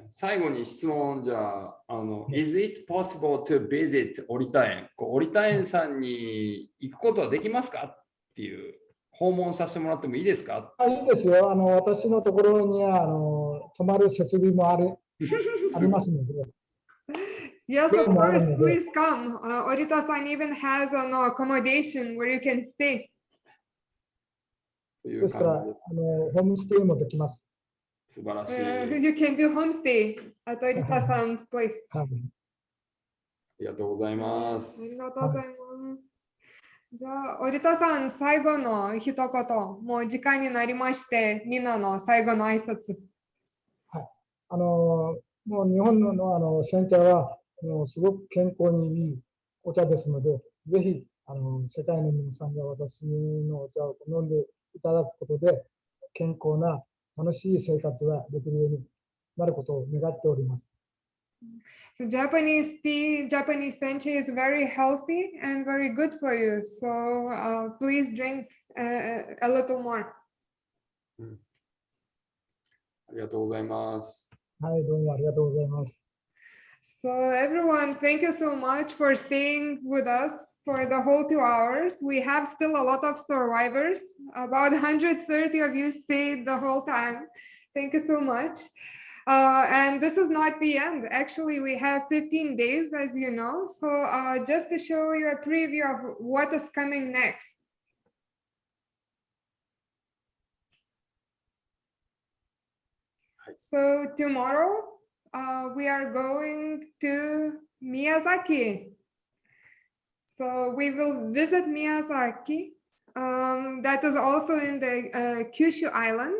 最後に質問じゃあ、Is it possible to visit オリタ園？オリタ園さんに行くことはできますかっていう、訪問させてもらってもいいですか？いいですよ。私のところには泊まる設備もありますので。Yes, of course, please come. Orita-san even has an accommodation where you can stay. ですから、ホームステイもできます。素晴らしい。You can do homestay at Orita-san's place. ありがとうございます。ありがとうございます。じゃあ、折田さん、最後の一言、もう時間になりまして、みんなの最後の挨拶。はい。もう日本の煎茶は、もうすごく健康にいいお茶ですので、ぜひ、世界の皆さんが私のお茶を飲んでいただくことで、健康な楽しい生活ができるようになることを願っております。So Japanese tea, Japanese sencha is very healthy and very good for you. So please drink a little more. ありがとうございます。はい、どうもありがとうございます。So everyone, thank you so much for staying with us for the whole 2 hours. We have still a lot of survivors. About 130 of you stayed the whole time. Thank you so much. And this is not the end. Actually, we have 15 days, as you know. So just to show you a preview of what is coming next. So tomorrow, we are going to Miyazaki. So we will visit Miyazaki. That is also in the Kyushu Island.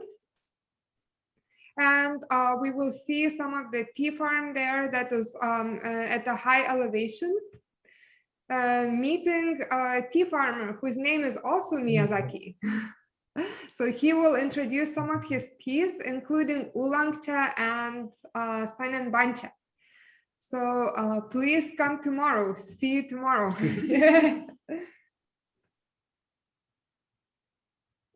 And we will see some of the tea farm there that is at a high elevation. Meeting a tea farmer whose name is also Miyazaki. So he will introduce some of his teas, including oolong cha and Sainan bancha. So please come tomorrow. See you tomorrow.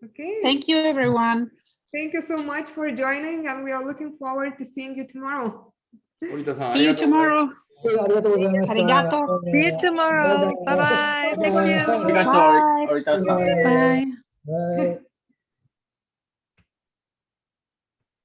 Okay. Thank you, everyone. Thank you so much for joining, and we are looking forward to seeing you tomorrow. See you tomorrow. Arigato. See you tomorrow. Bye bye. Thank you. Bye. Arigato, Orita-san. Bye. Bye.